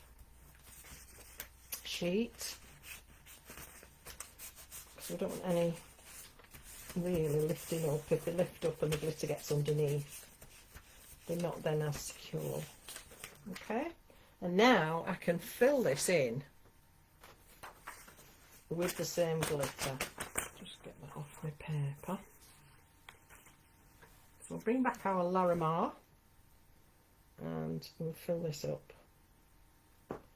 sheet, because we don't want any really lifting up. If they lift up and the glitter gets underneath, they're not then as secure. Okay, and now I can fill this in with the same glitter. Just get that off my paper. So we'll bring back our Larimar and we'll fill this up.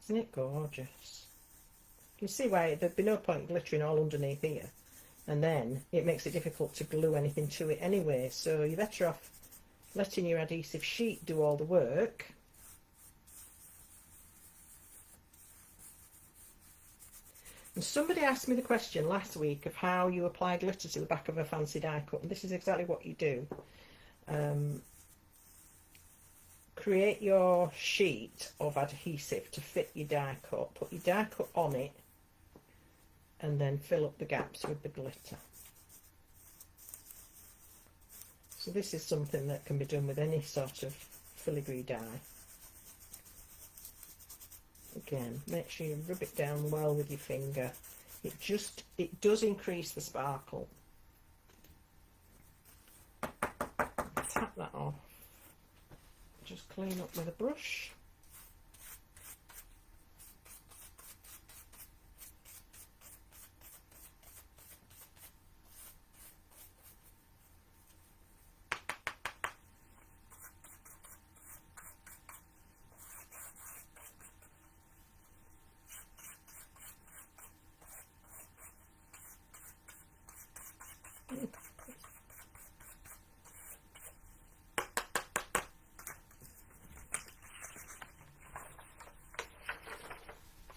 Isn't it gorgeous? You can see why there'd be no point glittering all underneath here, and then it makes it difficult to glue anything to it anyway, so you're better off letting your adhesive sheet do all the work. And somebody asked me the question last week of how you apply glitter to the back of a fancy die cut, and this is exactly what you do. Create your sheet of adhesive to fit your die cut, put your die cut on it, and then fill up the gaps with the glitter. So this is something that can be done with any sort of filigree die. Again, make sure you rub it down well with your finger. It does increase the sparkle. Tap that off. Just clean up with a brush.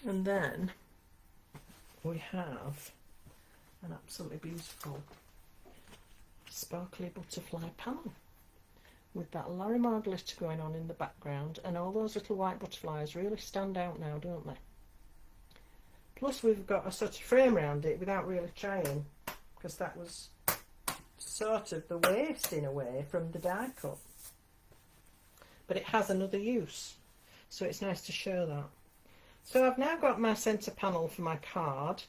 And then we have an absolutely beautiful sparkly butterfly panel with that Larimar glitter going on in the background, and all those little white butterflies really stand out now, don't they? Plus we've got a sort of frame around it without really trying, because that was sort of the waste in a way from the die cut. But it has another use, so it's nice to show that. So I've now got my centre panel for my card,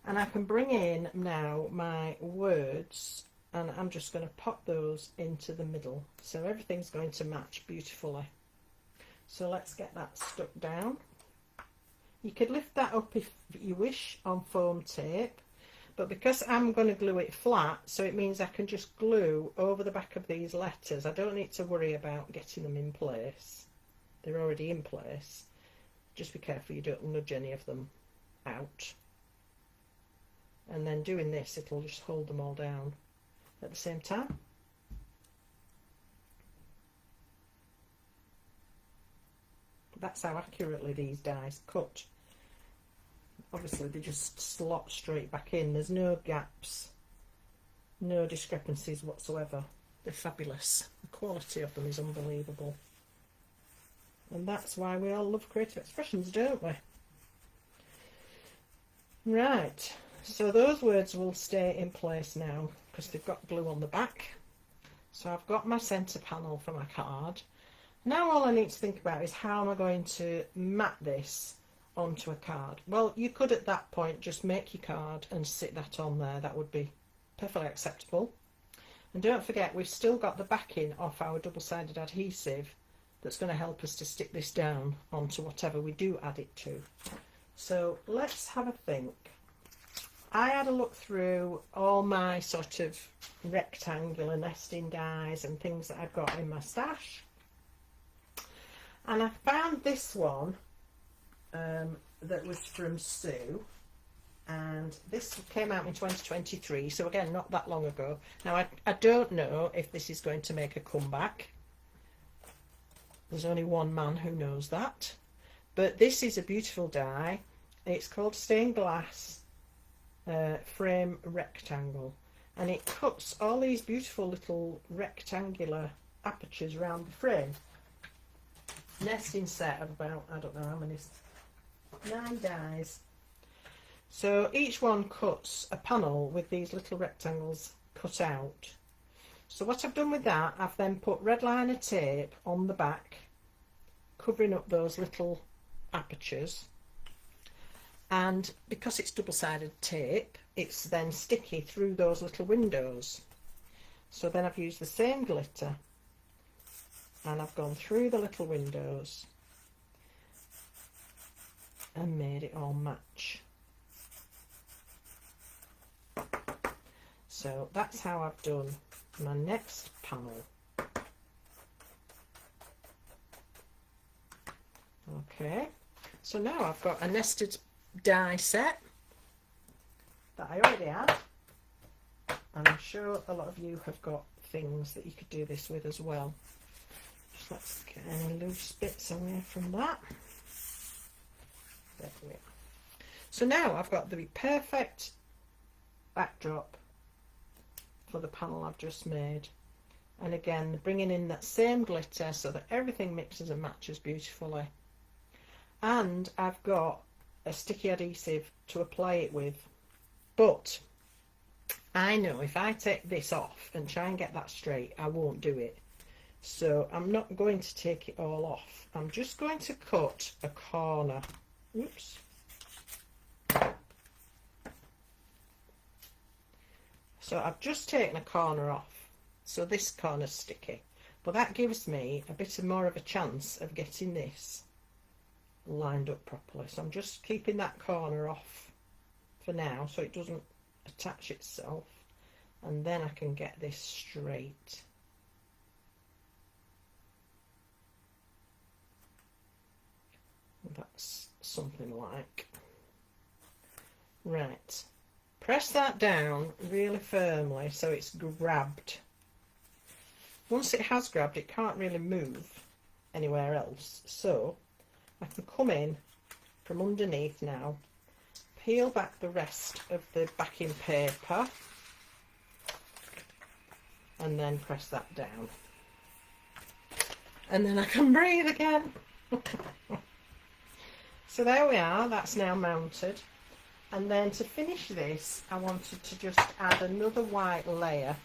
and I can bring in now my words, and I'm just going to pop those into the middle, so everything's going to match beautifully. So let's get that stuck down. You could lift that up if you wish on foam tape, but because I'm going to glue it flat, so it means I can just glue over the back of these letters. I don't need to worry about getting them in place. They're already in place. Just be careful you don't nudge any of them out. And then doing this, it'll just hold them all down at the same time. That's how accurately these dies cut. Obviously they just slot straight back in. There's no gaps, no discrepancies whatsoever. They're fabulous. The quality of them is unbelievable. And that's why we all love creative expressions, don't we? Right, so those words will stay in place now because they've got glue on the back. So I've got my centre panel for my card. Now all I need to think about is how am I going to mat this onto a card. Well, you could at that point just make your card and sit that on there. That would be perfectly acceptable. And don't forget, we've still got the backing off our double-sided adhesive that's going to help us to stick this down onto whatever we do add it to. So let's have a think. I had a look through all my sort of rectangular nesting dies and things that I've got in my stash, and I found this one that was from Sue, and this came out in 2023, so again not that long ago. Now I don't know if this is going to make a comeback. There's only one man who knows that, but this is a beautiful die. It's called Stained Glass Frame Rectangle, and it cuts all these beautiful little rectangular apertures around the frame. Nesting set of about, I don't know how many, 9 dies. So each one cuts a panel with these little rectangles cut out. So what I've done with that, I've then put red liner tape on the back, covering up those little apertures. And because it's double-sided tape, it's then sticky through those little windows. So then I've used the same glitter, and I've gone through the little windows and made it all match. So that's how I've done my next panel. Okay, so now I've got a nested die set that I already had, and I'm sure a lot of you have got things that you could do this with as well. Just let's get any loose bits away from that. There we go. So now I've got the perfect backdrop for the panel I've just made, and again bringing in that same glitter so that everything mixes and matches beautifully. And I've got a sticky adhesive to apply it with, but I know if I take this off and try and get that straight, I won't do it. So I'm not going to take it all off. I'm just going to cut a corner. Oops. So I've just taken a corner off, so this corner's sticky, but that gives me a bit more of a chance of getting this lined up properly. So I'm just keeping that corner off for now so it doesn't attach itself, and then I can get this straight. That's something like right. Press that down really firmly so it's grabbed. Once it has grabbed, it can't really move anywhere else, so I can come in from underneath now, peel back the rest of the backing paper and then press that down. And then I can breathe again. So there we are, that's now mounted. And then to finish this, I wanted to just add another white layer.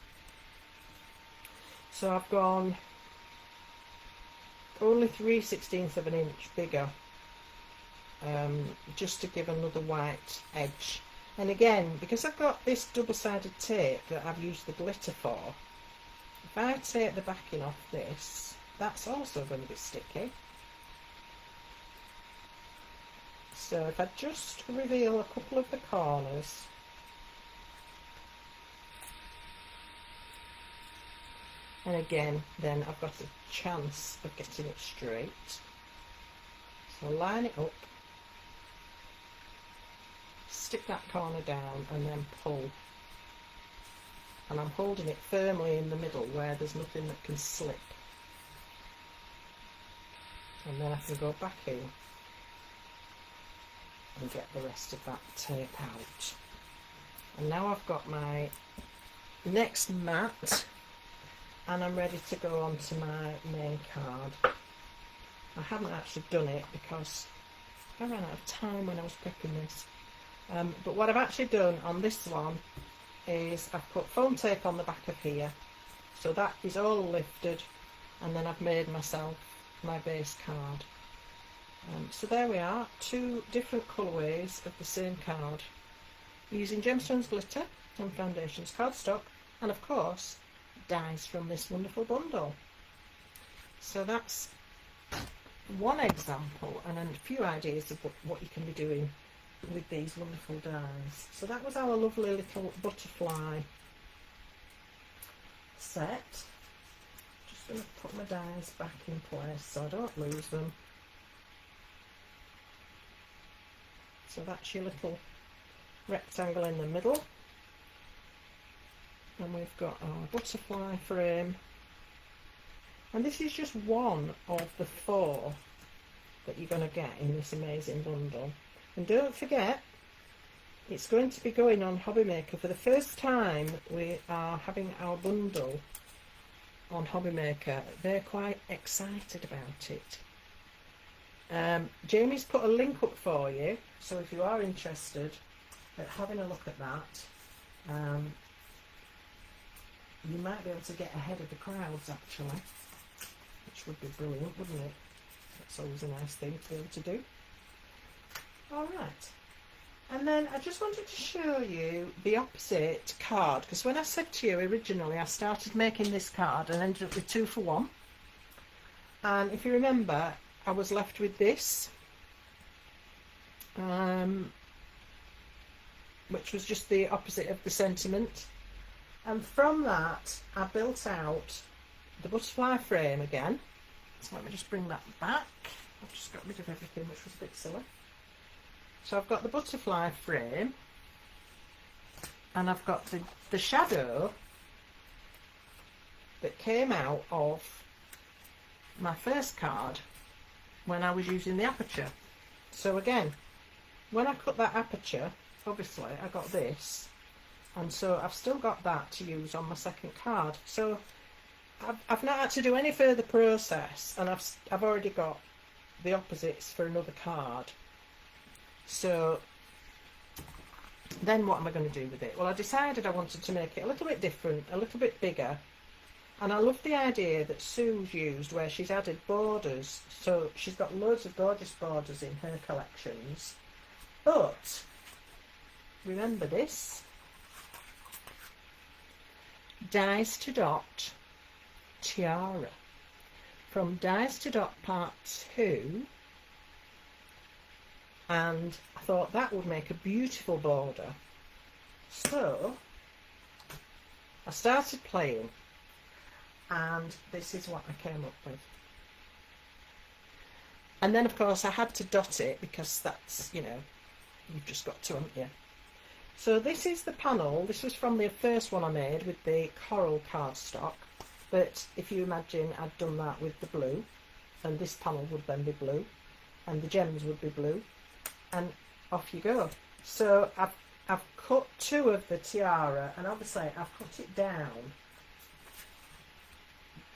So I've gone only 3/16 of an inch bigger, just to give another white edge. And again, because I've got this double-sided tape that I've used the glitter for, if I take the backing off this, that's also going to be sticky. So if I just reveal a couple of the corners, and again, then I've got a chance of getting it straight. So line it up, stick that corner down and then pull. And I'm holding it firmly in the middle where there's nothing that can slip. And then I can go back in and get the rest of that tape out. And now I've got my next mat and I'm ready to go on to my main card. I haven't actually done it because I ran out of time when I was prepping this. But what I've actually done on this one is I've put foam tape on the back of here, so that is all lifted, and then I've made myself my base card. So there we are, two different colourways of the same card, using Gemstones glitter and Foundations cardstock, and of course dies from this wonderful bundle. So that's one example and a few ideas of what you can be doing with these wonderful dies. So that was our lovely little butterfly set. Just going to put my dies back in place so I don't lose them. So that's your little rectangle in the middle, and we've got our butterfly frame, and this is just one of the 4 that you're going to get in this amazing bundle. And don't forget, it's going to be going on Hobbymaker. For the first time we are having our bundle on Hobbymaker. They're quite excited about it. Jamie's put a link up for you, so if you are interested at having a look at that, you might be able to get ahead of the crowds actually, which would be brilliant, wouldn't it? That's always a nice thing to be able to do. Alright, and then I just wanted to show you the opposite card, because when I said to you originally I started making this card and ended up with 2 for 1, and if you remember I was left with this, which was just the opposite of the sentiment, and from that I built out the butterfly frame again. So let me just bring that back. I've just got rid of everything, which was a bit silly. So I've got the butterfly frame, and I've got the shadow that came out of my first card when I was using the aperture. So again, when I cut that aperture, obviously I got this, and so I've still got that to use on my second card. So I've not had to do any further process, and I've already got the opposites for another card. So then what am I going to do with it? Well, I decided I wanted to make it a little bit different, a little bit bigger, and I love the idea that Sue's used where she's added borders. So she's got loads of gorgeous borders in her collections, but remember this, Dies to Dot Tiara from Dies to Dot Part 2, and I thought that would make a beautiful border. So I started playing, and this is what I came up with. And then of course I had to dot it, because that's, you know, you've just got to, haven't you? So this is the panel. This was from the first one I made with the coral cardstock, but if you imagine I'd done that with the blue, and this panel would then be blue, and the gems would be blue, and off you go. So I've cut 2 of the tiara, and obviously I've cut it down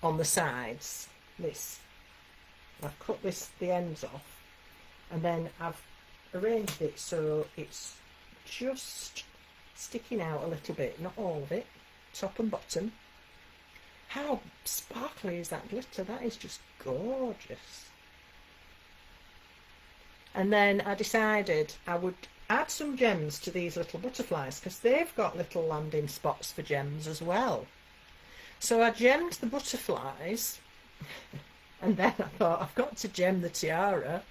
on the sides. I've cut the ends off, and then I've arranged it so it's just sticking out a little bit, not all of it, top and bottom. How sparkly is that glitter? That is just gorgeous. And then I decided I would add some gems to these little butterflies, because they've got little landing spots for gems as well. So I gemmed the butterflies, and then I thought I've got to gem the tiara.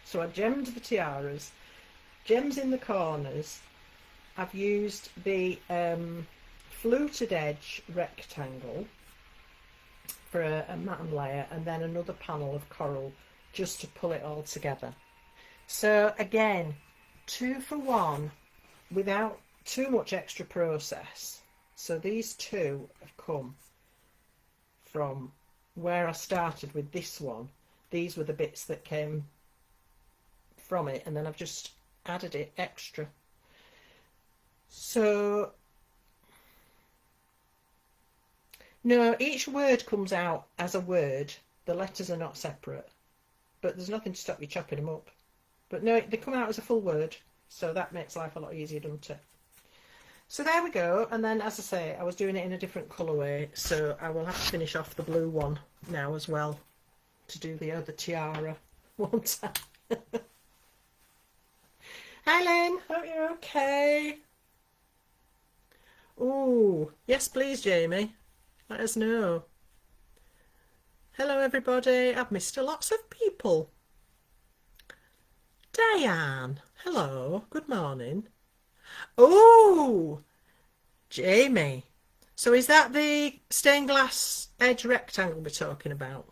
So I gemmed the tiaras, gems in the corners. I've used the fluted edge rectangle for a matte layer, and then another panel of coral just to pull it all together. So again, 2 for 1 without too much extra process. So these 2 have come from where I started with this one. These were the bits that came from it, and then I've just added it extra. So no, each word comes out as a word. The letters are not separate, but there's nothing to stop you chopping them up. But no, they come out as a full word, so that makes life a lot easier, doesn't it? So there we go. And then, as I say, I was doing it in a different colourway, so I will have to finish off the blue one now as well to do the other tiara one time. Hi Lynn, hope you're okay. Oh, yes please Jamie, let us know. Hello everybody, I've missed lots of people. Diane, hello, good morning. Oh, Jamie, so is that the stained glass edge rectangle we're talking about?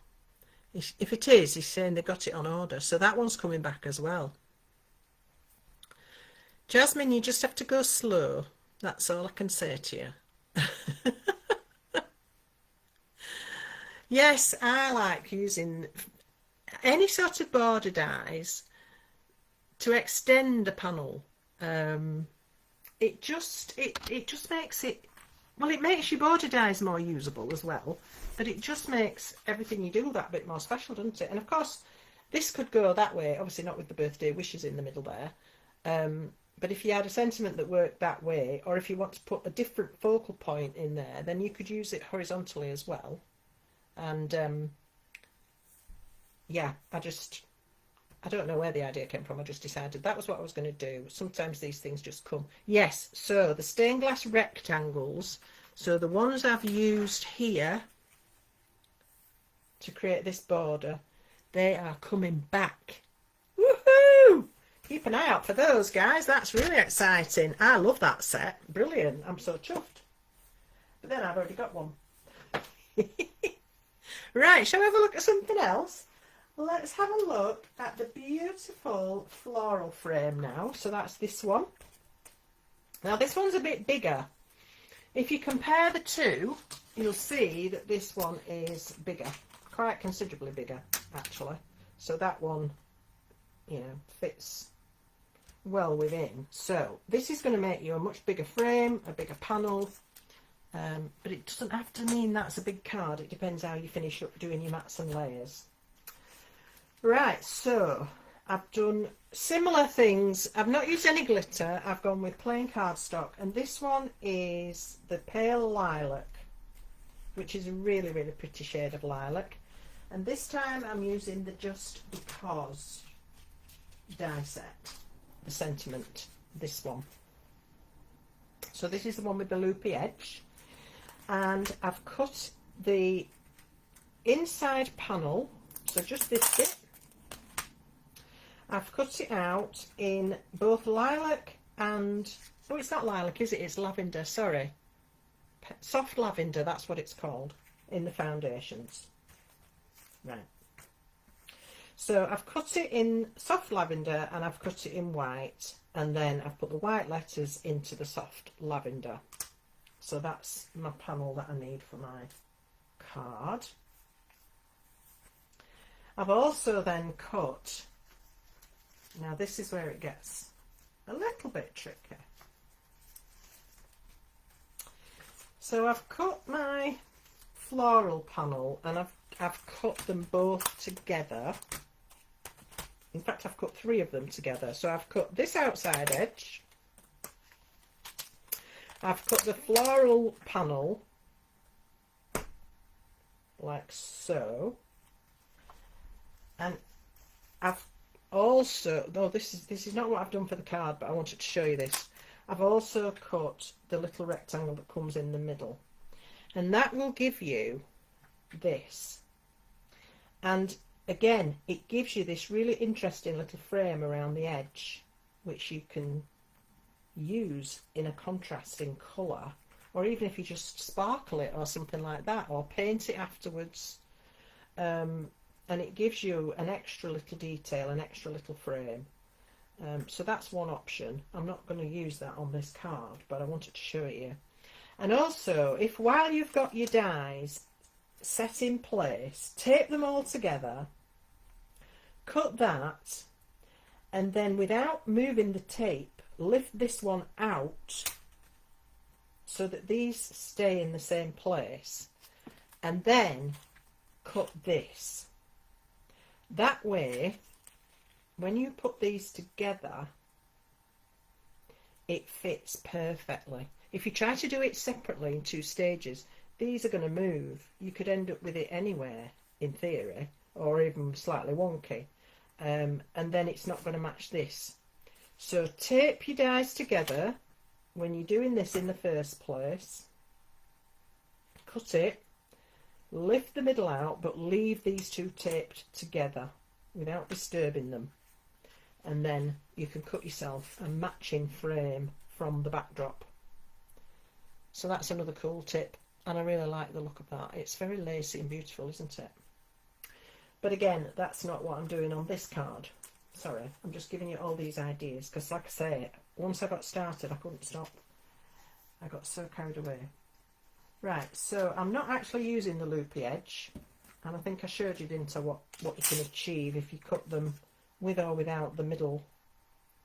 If it is, he's saying they got it on order, so that one's coming back as well. Jasmine, you just have to go slow. That's all I can say to you. Yes, I like using any sort of border dies to extend a panel. It just makes it, well, it makes your border dies more usable as well, but it just makes everything you do that bit more special, doesn't it? And of course, this could go that way, obviously not with the birthday wishes in the middle there. But if you had a sentiment that worked that way, or if you want to put a different focal point in there, then you could use it horizontally as well. And yeah, I don't know where the idea came from. I just decided that was what I was going to do. Sometimes these things just come. Yes, so the stained glass rectangles, so the ones I've used here to create this border, they are coming back. Woohoo! Keep an eye out for those, guys. That's really exciting. I love that set. Brilliant. I'm so chuffed. But then I've already got one. Right, shall we have a look at something else? Let's have a look at the beautiful floral frame now. So that's this one. Now this one's a bit bigger. If you compare the two, you'll see that this one is bigger. Quite considerably bigger, actually. So that one, you know, fits well within. So this is going to make you a much bigger frame, a bigger panel, but it doesn't have to mean that's a big card. It depends how you finish up doing your mats and layers. Right, so I've done similar things. I've not used any glitter. I've gone with plain cardstock, and this one is the pale lilac, which is a really, really pretty shade of lilac. And this time I'm using the Just Because die set, the sentiment, this one. So this is the one with the loopy edge, and I've cut the inside panel, so just this bit, I've cut it out in both lilac and, oh, it's not lilac, is it? It's lavender, sorry. Soft lavender, that's what it's called in the foundations. Right. So I've cut it in soft lavender and I've cut it in white, and then I've put the white letters into the soft lavender. So that's my panel that I need for my card. I've also then cut Now this is where it gets a little bit tricky. So I've cut my floral panel and I've cut them both together. In fact, I've cut 3 of them together. So I've cut this outside edge. I've cut the floral panel like so. And I've also, though this is not what I've done for the card, but I wanted to show you this. I've also cut the little rectangle that comes in the middle. And that will give you this. And again, it gives you this really interesting little frame around the edge, which you can use in a contrasting colour, or even if you just sparkle it or something like that, or paint it afterwards. And it gives you an extra little detail, an extra little frame. So that's one option. I'm not going to use that on this card, but I wanted to show it you. And also, if while you've got your dies set in place, tape them all together, cut that, and then without moving the tape, lift this one out so that these stay in the same place, and then cut this. That way, when you put these together, it fits perfectly. If you try to do it separately in 2 stages, these are going to move. You could end up with it anywhere, in theory, or even slightly wonky. And then it's not going to match this. So tape your dies together when you're doing this in the first place. Cut it, lift the middle out, but leave these 2 taped together without disturbing them. And then you can cut yourself a matching frame from the backdrop. So that's another cool tip, and I really like the look of that. It's very lacy and beautiful, isn't it? But again, that's not what I'm doing on this card. Sorry, I'm just giving you all these ideas, because like I say, once I got started I couldn't stop. I got so carried away. Right, so I'm not actually using the loopy edge, and I think I showed you, didn't I, what you can achieve if you cut them with or without the middle.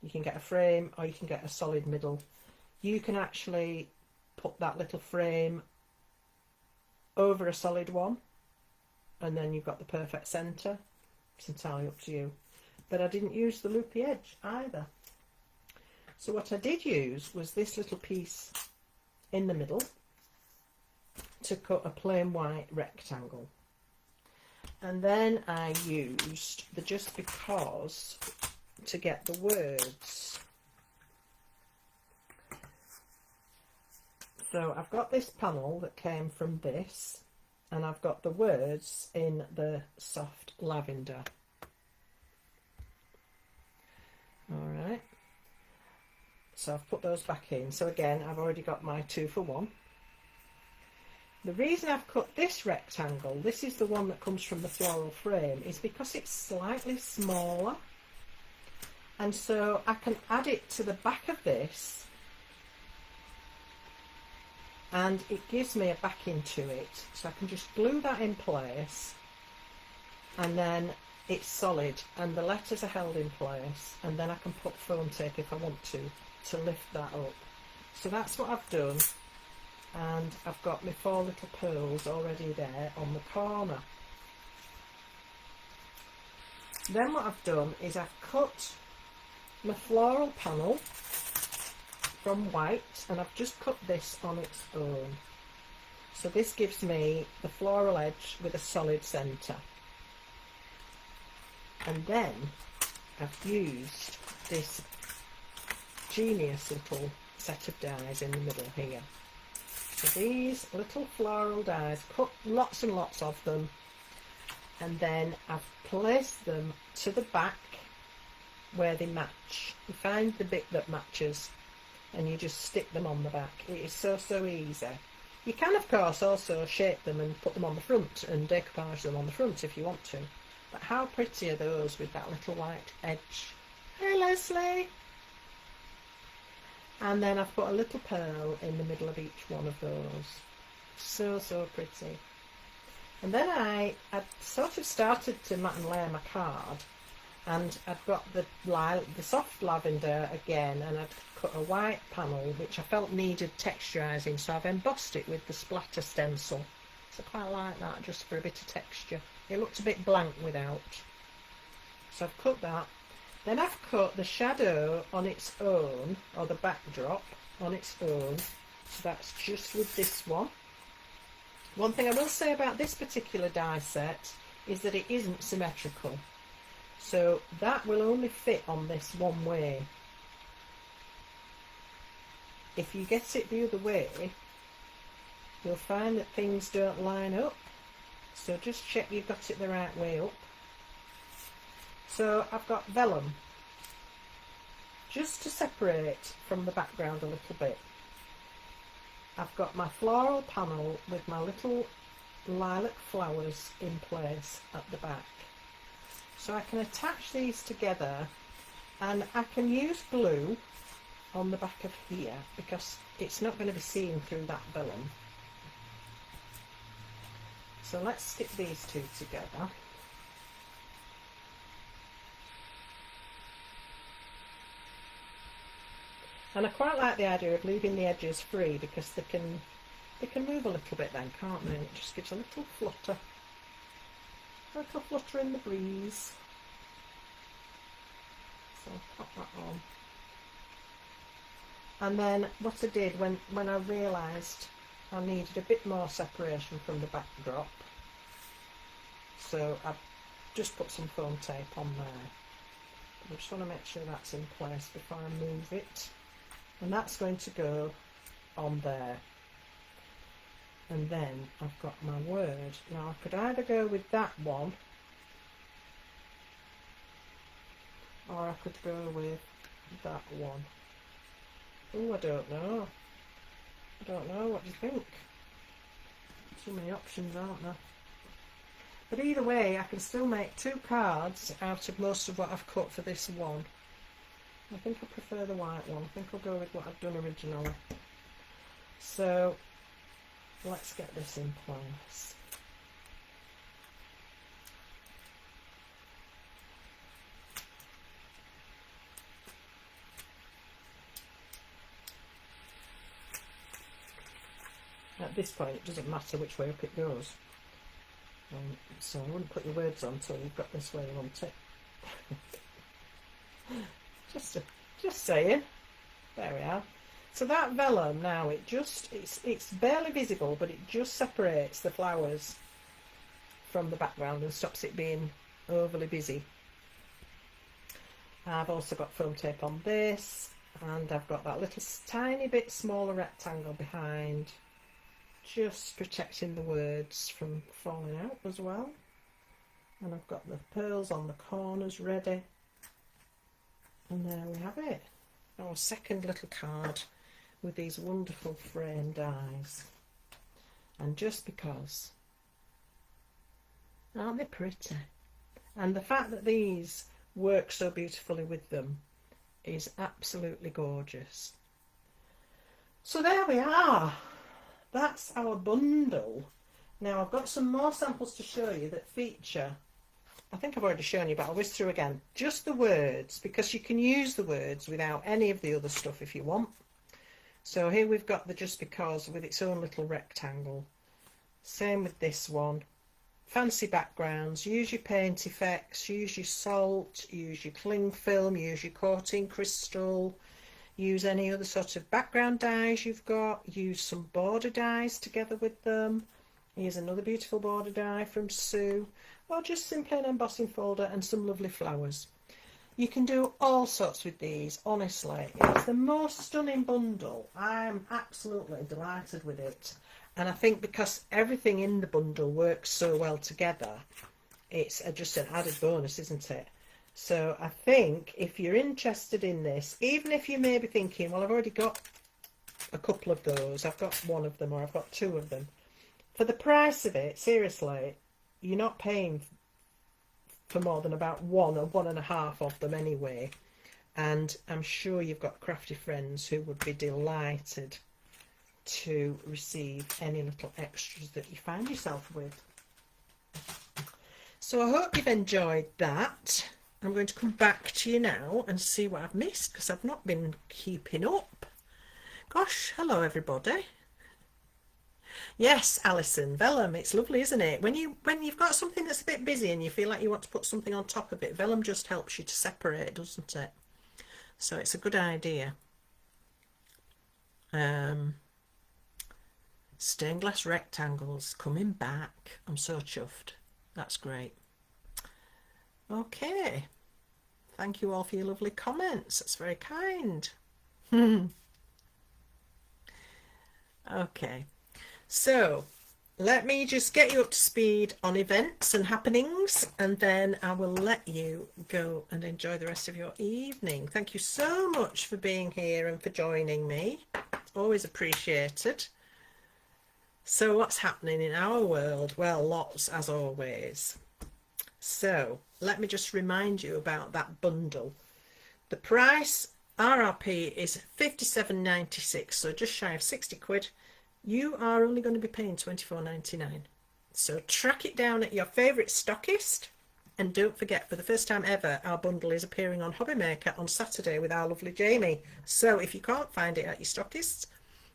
You can get a frame or you can get a solid middle. You can actually put that little frame over a solid one, and then you've got the perfect centre. It's entirely up to you. But I didn't use the loopy edge either. So what I did use was this little piece in the middle to cut a plain white rectangle. And then I used the just because to get the words. So I've got this panel that came from this, and I've got the words in the soft lavender. Alright, so I've put those back in. So again, I've already got my 2 for 1. The reason I've cut this rectangle, this is the one that comes from the floral frame, is because it's slightly smaller, and so I can add it to the back of this, and it gives me a backing to it. So I can just glue that in place, and then it's solid and the letters are held in place, and then I can put foam tape if I want to lift that up. So that's what I've done, and I've got my 4 little pearls already there on the corner. Then what I've done is I've cut my floral panel from white, and I've just cut this on its own. So this gives me the floral edge with a solid centre. And then I've used this genius little set of dies in the middle here. So these little floral dies, cut lots and lots of them, and then I've placed them to the back where they match. You find the bit that matches and you just stick them on the back. It is so easy. You can of course also shape them and put them on the front and decoupage them on the front if you want to. But how pretty are those with that little white edge? Hey Leslie! And then I've put a little pearl in the middle of each one of those. So pretty. And then I sort of started to mat and layer my card, and I've got the soft lavender again, and I've cut a white panel which I felt needed texturising, so I've embossed it with the splatter stencil. So I quite like that, just for a bit of texture. It looked a bit blank without. So I've cut that. Then I've cut the shadow on its own, or the backdrop on its own. So that's just with this one. One thing I will say about this particular die set is that it isn't symmetrical. So that will only fit on this one way. If you get it the other way, you'll find that things don't line up. So just check you've got it the right way up. So I've got vellum, just to separate from the background a little bit. I've got my floral panel with my little lilac flowers in place at the back. So I can attach these together, and I can use glue on the back of here because it's not going to be seen through that vellum. So let's stick these two together. And I quite like the idea of leaving the edges free because they can move a little bit then, can't they? It just gives a little flutter in the breeze. So I'll pop that on. And then what I did when I realised I needed a bit more separation from the backdrop, so I've just put some foam tape on there. I just want to make sure that's in place before I move it. And that's going to go on there. And then I've got my word. Now I could either go with that one, or I could go with that one. Oh, I don't know. What do you think? Too many options, aren't there? But either way, I can still make two cards out of most of what I've cut for this one. I think I prefer the white one. I think I'll go with what I've done originally. So let's get this in place. At this point, it doesn't matter which way up it goes. So I wouldn't put your words on until you've got this where you want it. Just saying. There we are. So that vellum now, it's barely visible, but it just separates the flowers from the background and stops it being overly busy. I've also got foam tape on this, and I've got that little tiny bit smaller rectangle behind, just protecting the words from falling out as well. And I've got the pearls on the corners ready. And there we have it, our second little card with these wonderful framed dies. And just because, aren't they pretty? And the fact that these work so beautifully with them is absolutely gorgeous. So there we are, that's our bundle. Now I've got some more samples to show you that feature, I think I've already shown you, but I'll whiz through again. Just the words, because you can use the words without any of the other stuff if you want. So here we've got the just because with its own little rectangle. Same with this one. Fancy backgrounds, use your paint effects, use your salt, use your cling film, use your coating crystal, use any other sort of background dies you've got, use some border dies together with them. Here's another beautiful border die from Sue, or just simply an embossing folder and some lovely flowers. You can do all sorts with these, honestly. It's the most stunning bundle. I'm absolutely delighted with it. And I think because everything in the bundle works so well together, it's just an added bonus, isn't it? So I think if you're interested in this, even if you may be thinking, well, I've already got a couple of those, I've got one of them, or I've got two of them. For the price of it, seriously, you're not paying for more than about one or one and a half of them anyway. And I'm sure you've got crafty friends who would be delighted to receive any little extras that you find yourself with. So I hope you've enjoyed that. I'm going to come back to you now and see what I've missed, because I've not been keeping up. Gosh, hello everybody. Yes, Alison, vellum, it's lovely, isn't it? When you've got something that's a bit busy and you feel like you want to put something on top of it, vellum just helps you to separate, doesn't it? So it's a good idea. Stained glass rectangles coming back. I'm so chuffed. That's great. Okay. Thank you all for your lovely comments. That's very kind. Okay. So let me just get you up to speed on events and happenings, and then I will let you go and enjoy the rest of your evening. Thank you so much for being here and for joining me. Always appreciated. So what's happening in our world? Well, lots as always. So let me just remind you about that bundle. The price RRP is £57.96, so just shy of 60 quid. You are only going to be paying £24.99. So track it down at your favourite stockist, and don't forget, for the first time ever, our bundle is appearing on Hobbymaker on Saturday with our lovely Jamie. So if you can't find it at your stockists,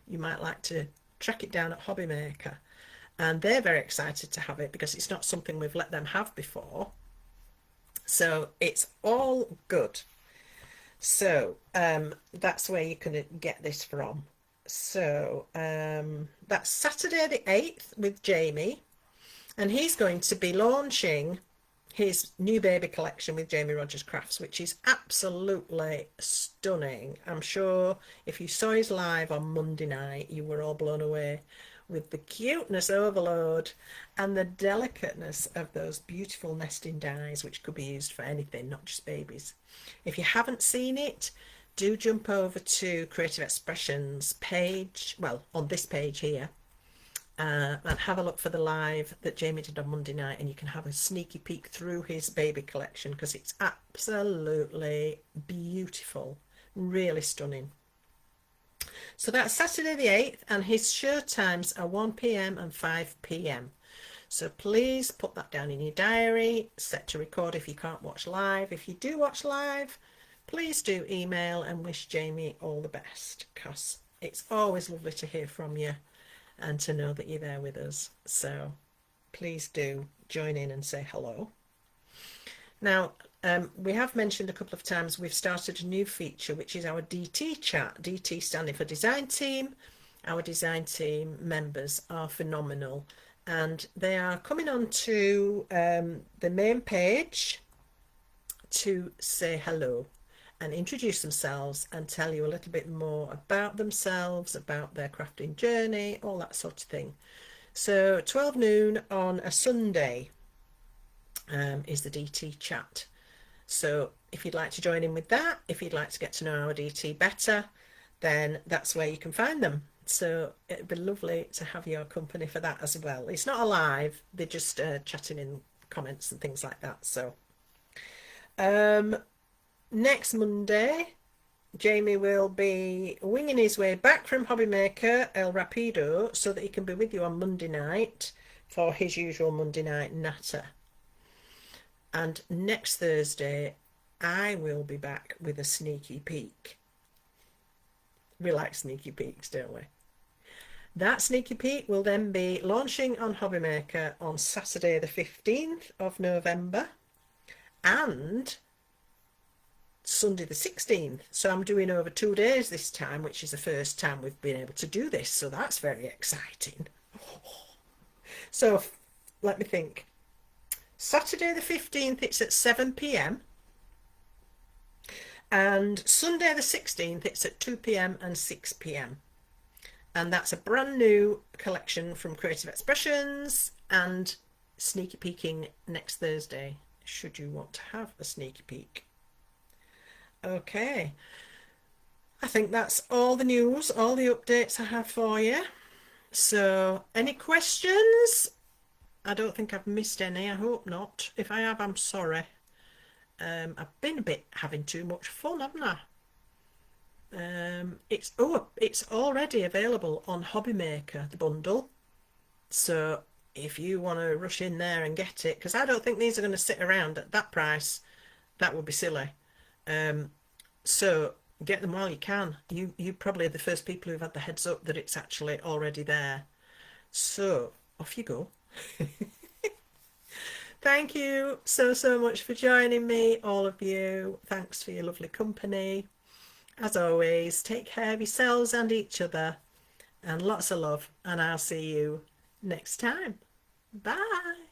you might like to track it down at Hobbymaker. And they're very excited to have it because it's not something we've let them have before. So it's all good. So that's where you can get this from. So that's Saturday the 8th with Jamie, and he's going to be launching his new baby collection with Jamie Rogers Crafts, which is absolutely stunning. I'm sure if you saw his live on Monday night, you were all blown away with the cuteness overload and the delicateness of those beautiful nesting dies, which could be used for anything, not just babies. If you haven't seen it, do jump over to Creative Expressions page, well, on this page here, and have a look for the live that Jamie did on Monday night, and you can have a sneaky peek through his baby collection because it's absolutely beautiful, really stunning. So that's Saturday the 8th, and his show times are 1 p.m. and 5 p.m. So please put that down in your diary, set to record if you can't watch live. If you do watch live, please do email and wish Jamie all the best, because it's always lovely to hear from you and to know that you're there with us. So please do join in and say hello. Now, we have mentioned a couple of times we've started a new feature, which is our DT chat. DT standing for design team. Our design team members are phenomenal, and they are coming on to the main page to say hello and introduce themselves and tell you a little bit more about themselves, about their crafting journey, all that sort of thing. So 12 noon on a Sunday is the DT chat. So if you'd like to join in with that, if you'd like to get to know our DT better, then that's where you can find them. So it'd be lovely to have your company for that as well. It's not a live, they're just chatting in comments and things like that. So next Monday, Jamie will be winging his way back from Hobbymaker El Rapido so that he can be with you on Monday night for his usual Monday night natter. And next Thursday, I will be back with a sneaky peek. We like sneaky peeks, don't we? That sneaky peek will then be launching on Hobbymaker on Saturday the 15th of November and Sunday the 16th. So I'm doing over 2 days this time, which is the first time we've been able to do this. So that's very exciting. So let me think. Saturday the 15th, it's at 7 p.m. and Sunday the 16th, it's at 2 p.m. and 6 p.m. and that's a brand new collection from Creative Expressions, and sneaky peeking next Thursday should you want to have a sneaky peek. Okay, I think that's all the news, all the updates I have for you. So any questions? I don't think I've missed any. I hope not. If I have, I'm sorry. I've been a bit having too much fun, haven't I? It's already available on Hobbymaker, the bundle. So if you want to rush in there and get it, because I don't think these are going to sit around at that price That would be silly. So get them while you can. You probably are the first people who've had the heads up that it's actually already there. So off you go. Thank you so much for joining me, all of you. Thanks for your lovely company. As always, take care of yourselves and each other, and lots of love, and I'll see you next time. Bye.